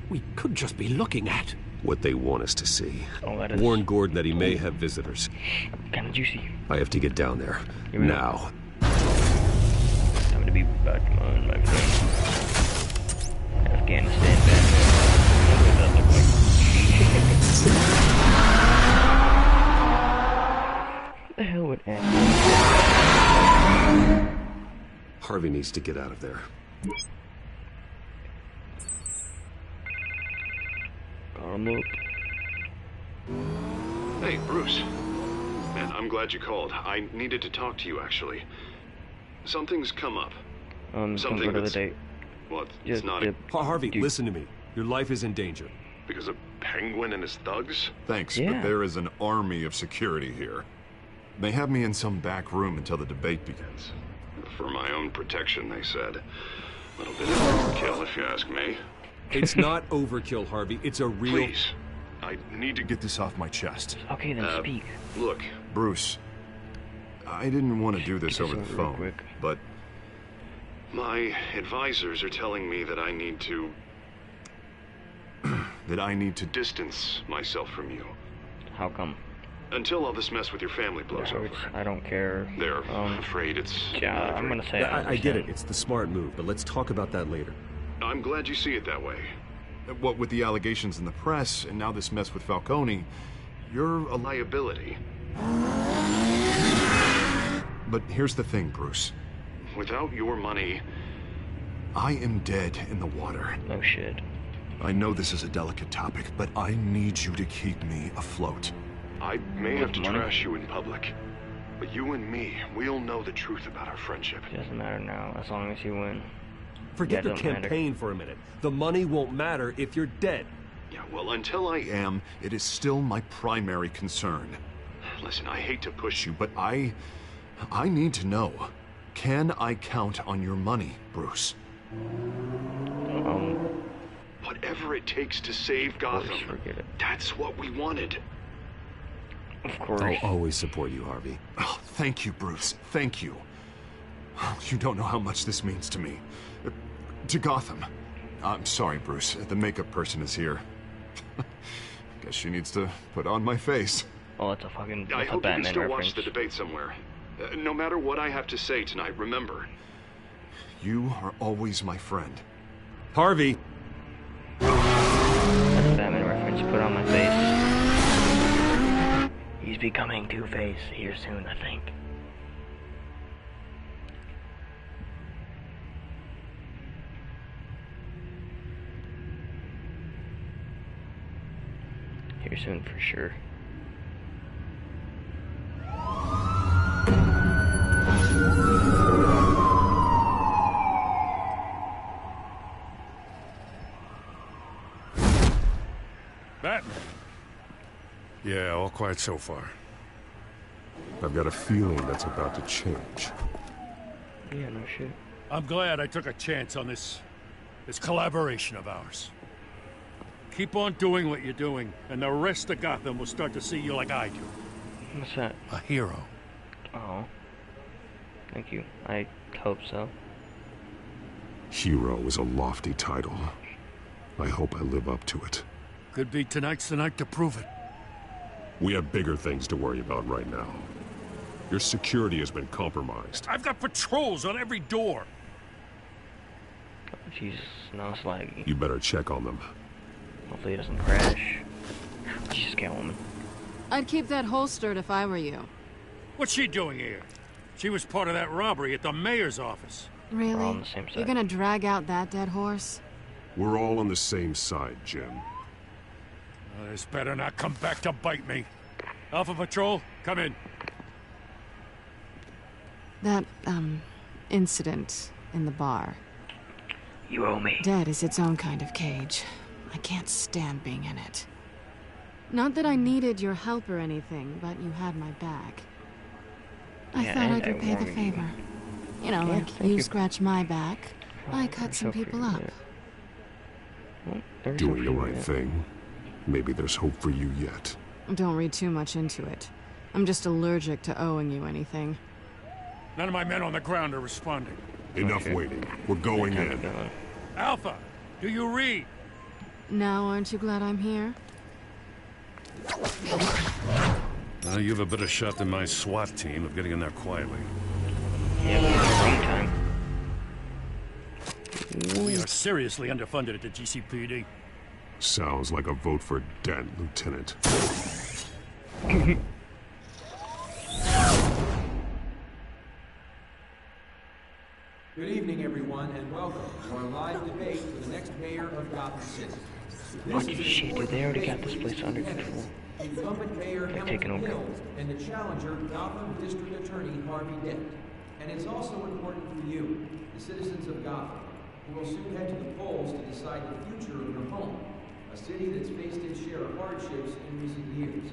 We could just be looking at what they want us to see. Oh, that is... Warn Gordon that he may have visitors. Kind of juicy. I have to get down there. Now. Time to be Batman, my friend. Afghanistan Batman. What does that look like? What the hell would Harvey needs to get out of there. Got him up. Hey, Bruce. Man, I'm glad you called. I needed to talk to you, actually. Something's come up. Something that's... Well, it's not... Harvey, listen to me. Your life is in danger. Because of Penguin and his thugs? Thanks, but there is an army of security here. They have me in some back room until the debate begins. For my own protection, they said. A little bit of overkill, if you ask me. It's not overkill, Harvey. It's a real... Please. I need to get this off my chest. Okay, then speak. Look. Bruce, I didn't want to do this over the phone, but... My advisors are telling me that I need to... that I need to distance myself from you. How come? Until all this mess with your family blows over. I don't care. They're afraid it's... Yeah, I'm gonna say I get it. It's the smart move, but let's talk about that later. I'm glad you see it that way. What with the allegations in the press, and now this mess with Falcone, you're a liability. But here's the thing, Bruce. Without your money... I am dead in the water. No shit. I know this is a delicate topic, but I need you to keep me afloat. I may have to trash you in public, but you and me, we'll know the truth about our friendship. It doesn't matter now, as long as you win. Forget the campaign for a minute. The money won't matter if you're dead. Yeah, well, until I am, it is still my primary concern. Listen, I hate to push you, but I need to know. Can I count on your money, Bruce? Whatever it takes to save Gotham, that's what we wanted. Of course. I'll always support you, Harvey. Oh, thank you, Bruce. Thank you. You don't know how much this means to me. To Gotham. I'm sorry, Bruce. The makeup person is here. Guess she needs to put on my face. Oh, that's a fucking I hope Batman you can still reference. watch the debate somewhere. No matter what I have to say tonight, remember. You are always my friend. Harvey! That's a Batman reference. Put on my face. He's becoming Two-Face here soon, I think. Here soon for sure. Batman. Yeah, all quiet so far. I've got a feeling that's about to change. Yeah, no shit. I'm glad I took a chance on this collaboration of ours. Keep on doing what you're doing, and the rest of Gotham will start to see you like I do. What's that? A hero. Oh. Thank you. I hope so. Hero is a lofty title. I hope I live up to it. Could be tonight's the night to prove it. We have bigger things to worry about right now. Your security has been compromised. I've got patrols on every door. Oh, Jesus, no slaggy. You better check on them. Hopefully it doesn't crash. Jesus, Catwoman. I'd keep that holstered if I were you. What's she doing here? She was part of that robbery at the mayor's office. Really? We're all on the same side. You're gonna drag out that dead horse? We're all on the same side, Jim. This better not come back to bite me. Alpha Patrol, come in. That, incident in the bar. You owe me. Dead is its own kind of cage. I can't stand being in it. Not that I needed your help or anything, but you had my back. I thought I'd repay the favor. You know, like you scratch my back, I cut some people up. Doing the right thing. Maybe there's hope for you yet. Don't read too much into it. I'm just allergic to owing you anything. None of my men on the ground are responding. Enough waiting. We're going in. Alpha, do you read? Now, aren't you glad I'm here? You have a better shot than my SWAT team of getting in there quietly. Yeah, but it's the wrong time. We are seriously underfunded at the GCPD. Sounds like a vote for Dent, Lieutenant. Good evening, everyone, and welcome to our live debate for the next mayor of Gotham City. Fucking shit, dude. They already got this place under control. Incumbent Mayor They're taking over. Mills and the challenger Gotham District Attorney Harvey Dent. And it's also important for you, the citizens of Gotham, who will soon head to the polls to decide the future of your home, a city that's faced its share of hardships in recent years.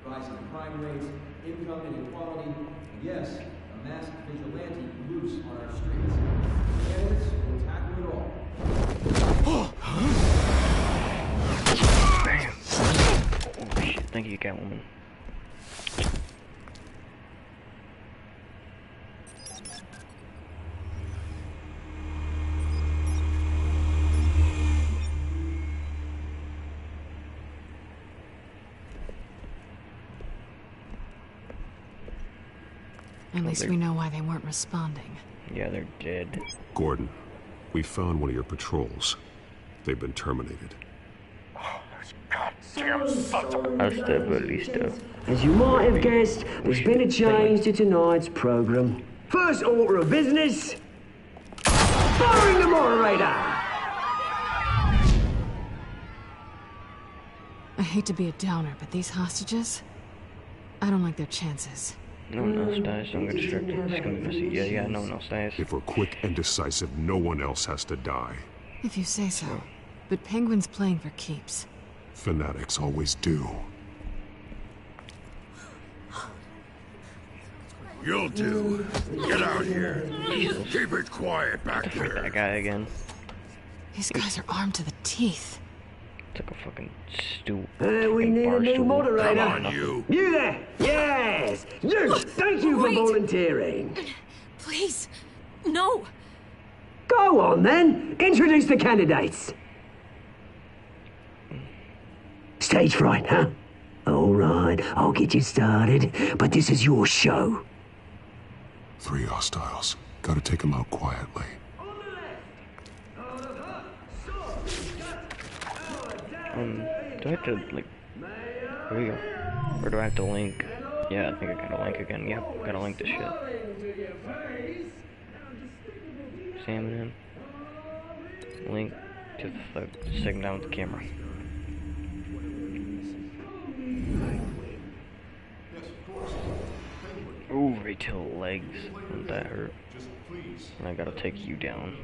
Rising crime rates, income inequality, and yes, a masked vigilante loose on our streets. Candidates will tackle it all. Bam. Oh shit, thank you, Catwoman. At least we know why they weren't responding. Yeah, they're dead. Gordon, we found one of your patrols. They've been terminated. Hasta vista. As you might have guessed, there's been a change to tonight's program. First order of business, firing the moderator! I hate to be a downer, but these hostages, I don't like their chances. No one else dies, don't get distracted. It's gonna be messy. Yeah, no one else dies. If we're quick and decisive, no one else has to die. If you say so. But Penguin's playing for keeps. Fanatics always do. You'll do. Get out here. Keep it quiet back there. That guy again. These guys are armed to the teeth. It's like a fucking stool. We need a new moderator. Come on, you. You there? Yes! You! Thank you for volunteering. Please, no. Go on, then. Introduce the candidates. Stage fright, huh? All right, I'll get you started, but this is your show. 3 hostiles. Gotta take them out quietly. Do I have to, like... Here we go. Or do I have to link? Yeah, I think I gotta link again. Yep, gotta link this shit. Salmon in. Link to the thug. Just take him down with the camera. Ooh, right to the legs. Won't that hurt? And I gotta take you down.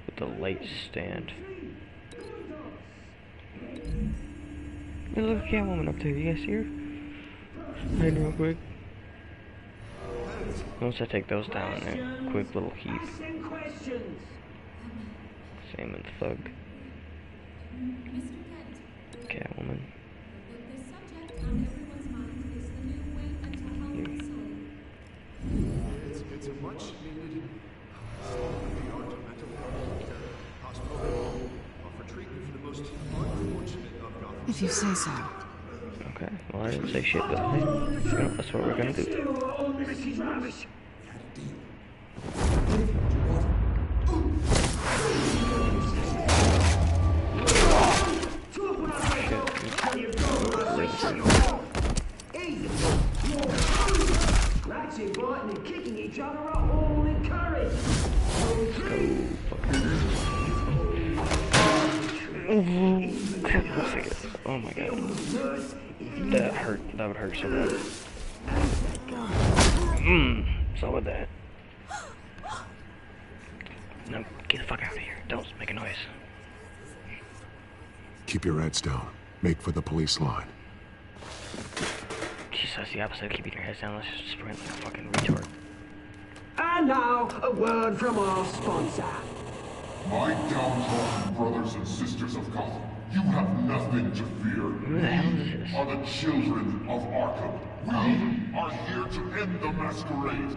With the light stand. Hey, look at Catwoman up there. You guys see her? Hide real quick. Once I take those down, a quick little heap. Salmon thug. Catwoman. It's a much needed hospital offer treatment for the most unfortunate of Gotham. If you say so. Okay, well I didn't say shit, but hey, you know, that's what we're gonna do. Scratching, biting, and kicking each other are all encouraged. Oh my god. That hurt. That would hurt so bad. So with that. No, get the fuck out of here. Don't make a noise. Keep your heads down. Make for the police line. Jesus, that's the opposite of keeping your heads down. Let's just sprint like a fucking retard. And now, a word from our sponsor. My downtrodden brothers and sisters of Gotham, you have nothing to fear. Who the hell is this? We are the children of Arkham. We are here to end the masquerade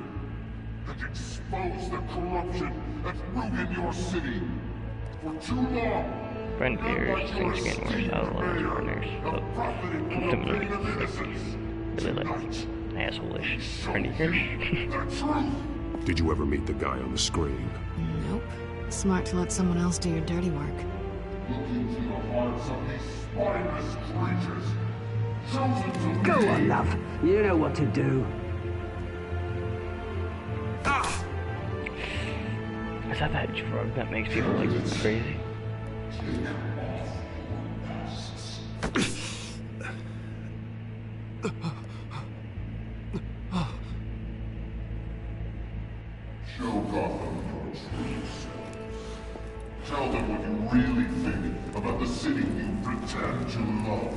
and expose the corruption that ruined your city for too long. Friend beers, things getting worse out of the partners, but ultimately, really asshole-ish. Friend beers. Did you ever meet the guy on the screen? Nope. Smart to let someone else do your dirty work. Look into the hearts of these spineless creatures. Chosen to Go on, love. You know what to do. Is that drug that makes people like crazy? Show Gotham your true selves. Tell them what you really think about the city you pretend to love.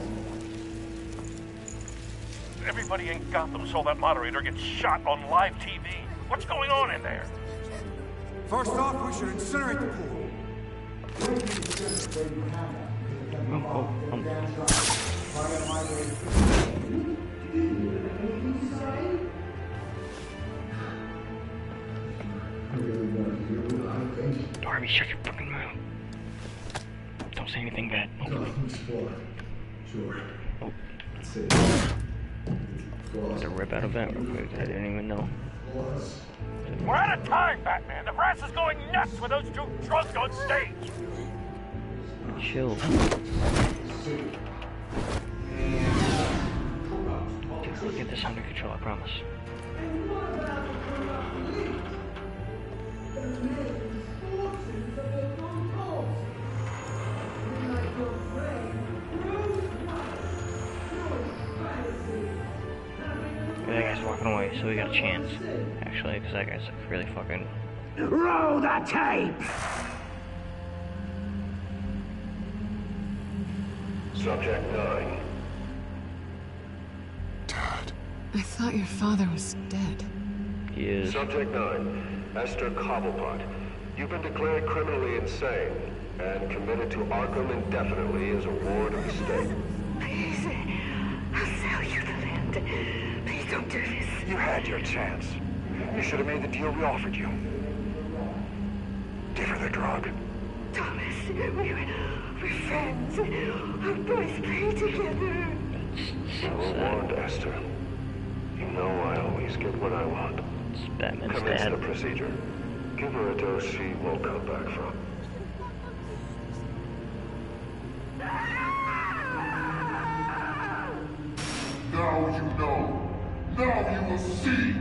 Everybody in Gotham saw that moderator get shot on live TV. What's going on in there? First off, we should incinerate the pool. Darby, shut your fucking mouth. Don't say anything bad. Sure. Oh. There's a rip out of that real quick. I didn't even know. We're out of time, Batman. The press is going nuts with those two drunks on stage. Chill. We'll get this under control, I promise. That guy's walking away, so we got a chance. Actually, because that guy's like really fucking... Roll the tape! Subject 9. I thought your father was dead. He is. Subject 9, Esther Cobblepot. You've been declared criminally insane and committed to Arkham indefinitely as a ward of the state. Please, I'll sell you the land. Please don't do this. You had your chance. You should have made the deal we offered you. Give her the drug. Thomas, we're friends. Our boys play together. I was warned, Esther. You know I always get what I want. Commence the procedure. Give her a dose she won't come back from. Now you know. Now you will see.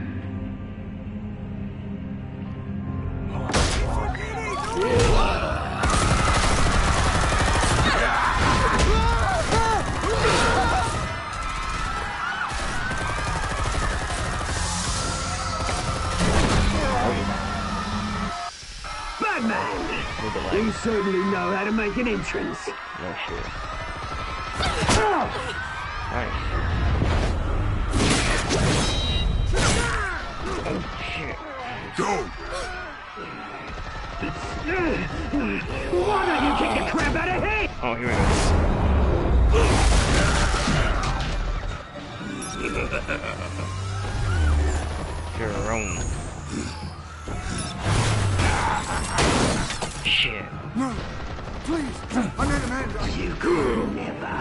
Batman! You certainly know how to make an entrance. No shit. Nice. Oh shit. Go! Why don't you kick the crap out of him? Oh, here we go. Your own. Shit. No, please, I need Amanda. You could never.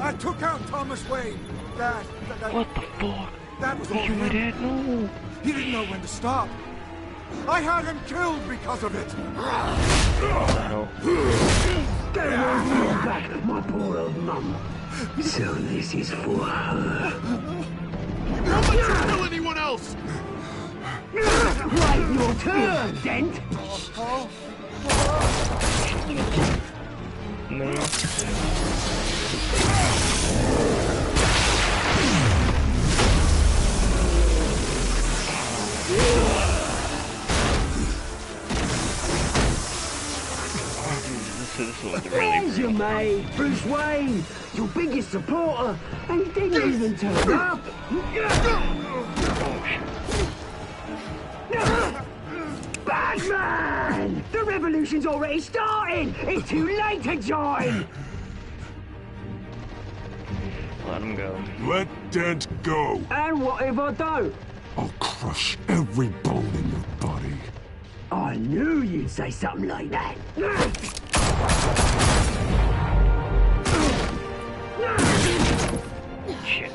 I took out Thomas Wayne. That what the fuck? That was all you him. Dad? No. He didn't know when to stop. I had him killed because of it. No. Don't hold back, my poor old mum. So this is for her. How much you kill anyone else? Wait your turn, Dent. No. This one's really There's your mate, Bruce Wayne. your biggest supporter, and he didn't even turn up. Batman! The revolution's already started! It's too late to join! Let him go. Let Dent go. And what if I don't? I'll crush every bone in your body. I knew you'd say something like that. Shit.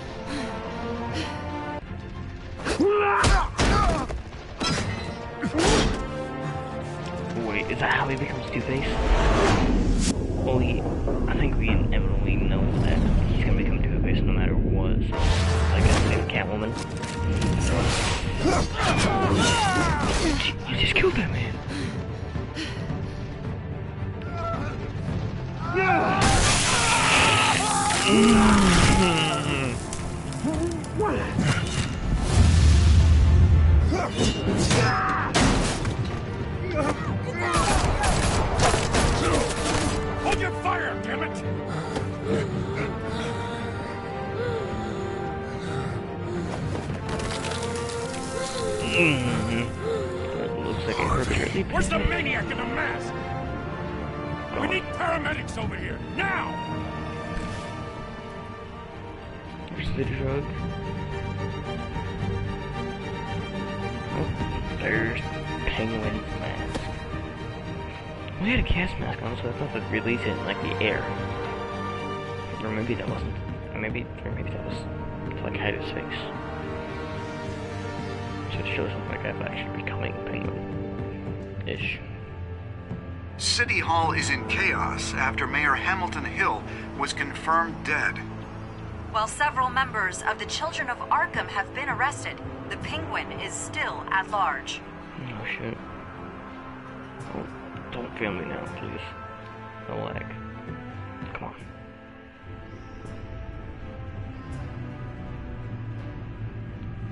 Wait, is that how he becomes Two-Face? Well, I think we inevitably know that he's gonna become Two-Face no matter what. So, like I said, Catwoman. You just killed that man. Hold your fire, damn it! Looks like it hurt your. Where's the maniac in the mask? We need paramedics over here, now! Where's the drug? Oh, there's Penguin's mask. We had a gas mask on, so I thought they'd release it in like the air. Or maybe that wasn't. Or maybe that was to like hide his face. So it shows him like I've actually becoming Penguin-ish. City Hall is in chaos after Mayor Hamilton Hill was confirmed dead. While several members of the Children of Arkham have been arrested, the Penguin is still at large. Oh shit. Oh, don't film me now, please. No lag. Come on.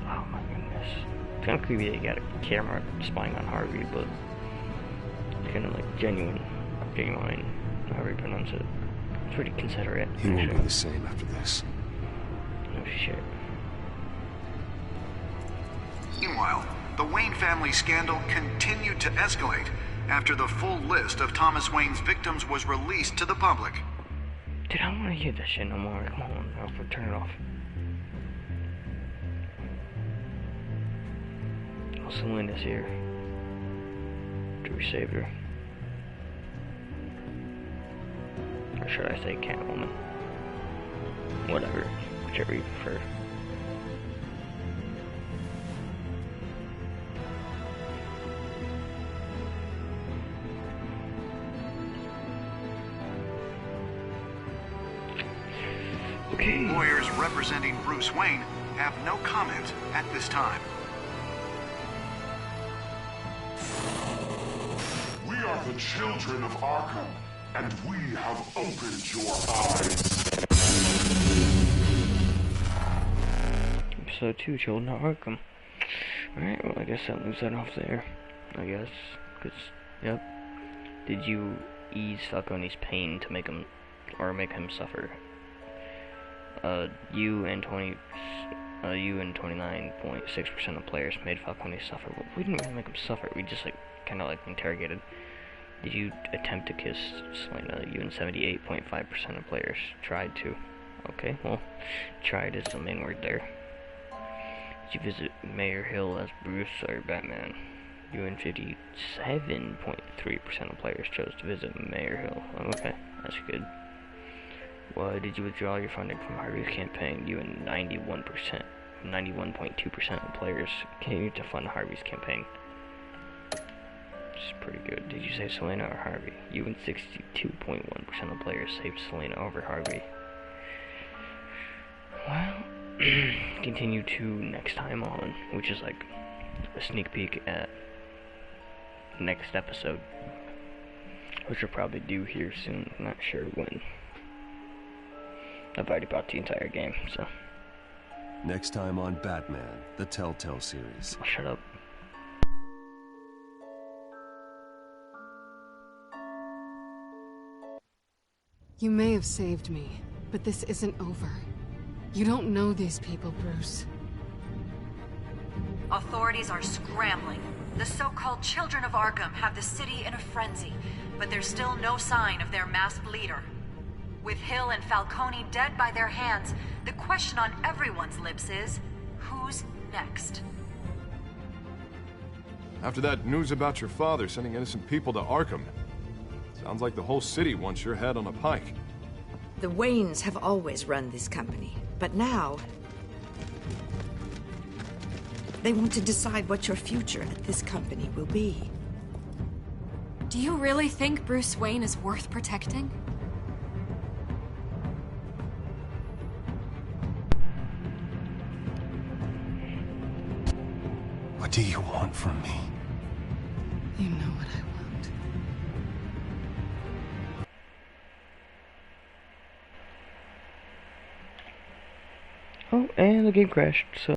Oh my goodness. It's kind of creepy that you got a camera spying on Harvey, but it's kind of like genuine, however you pronounce it. It's pretty considerate. He won't be the same after this. Oh shit. Meanwhile, the Wayne family scandal continued to escalate after the full list of Thomas Wayne's victims was released to the public. Dude, I don't want to hear that shit no more. Come on, Alfred, turn it off. Oh, Selena's here. We saved her. Or should I say Catwoman? Whatever, whichever you prefer. Okay. Lawyers representing Bruce Wayne have no comment at this time. We are the children of Arkham, and we have opened your eyes. Episode 2, Children of Arkham. Alright, well I guess that leaves that off there. I guess. Because, yep. Did you ease Falcone's pain to make him suffer? You and 29.6% of players made Falcone suffer. Well, we didn't really make him suffer, we just like kinda like interrogated. Did you attempt to kiss Selena? You and 78.5% of players tried to. Okay, well, tried is the main word there. Did you visit Mayor Hill as Bruce or Batman? You and 57.3% of players chose to visit Mayor Hill. Oh, okay, that's good. Why did you withdraw your funding from Harvey's campaign? You and 91.2% of players continued to fund Harvey's campaign. Which is pretty good. Did you save Selena or Harvey? You and 62.1% of players saved Selena over Harvey. Well, continue to next time on, which is like a sneak peek at next episode, which we'll probably do here soon. Not sure when. I've already bought the entire game, so. Next time on Batman, the Telltale series. Oh, shut up. You may have saved me, But this isn't over. You don't know these people, Bruce. Authorities are scrambling. The so-called Children of Arkham have the city in a frenzy, but there's still no sign of their masked leader. With Hill and Falcone dead by their hands, the question on everyone's lips is, who's next? After that news about your father sending innocent people to Arkham, sounds like the whole city wants your head on a pike. The Waynes have always run this company, but now they want to decide what your future at this company will be. Do you really think Bruce Wayne is worth protecting? What do you want from me? You know what I want. Oh, and the game crashed, so...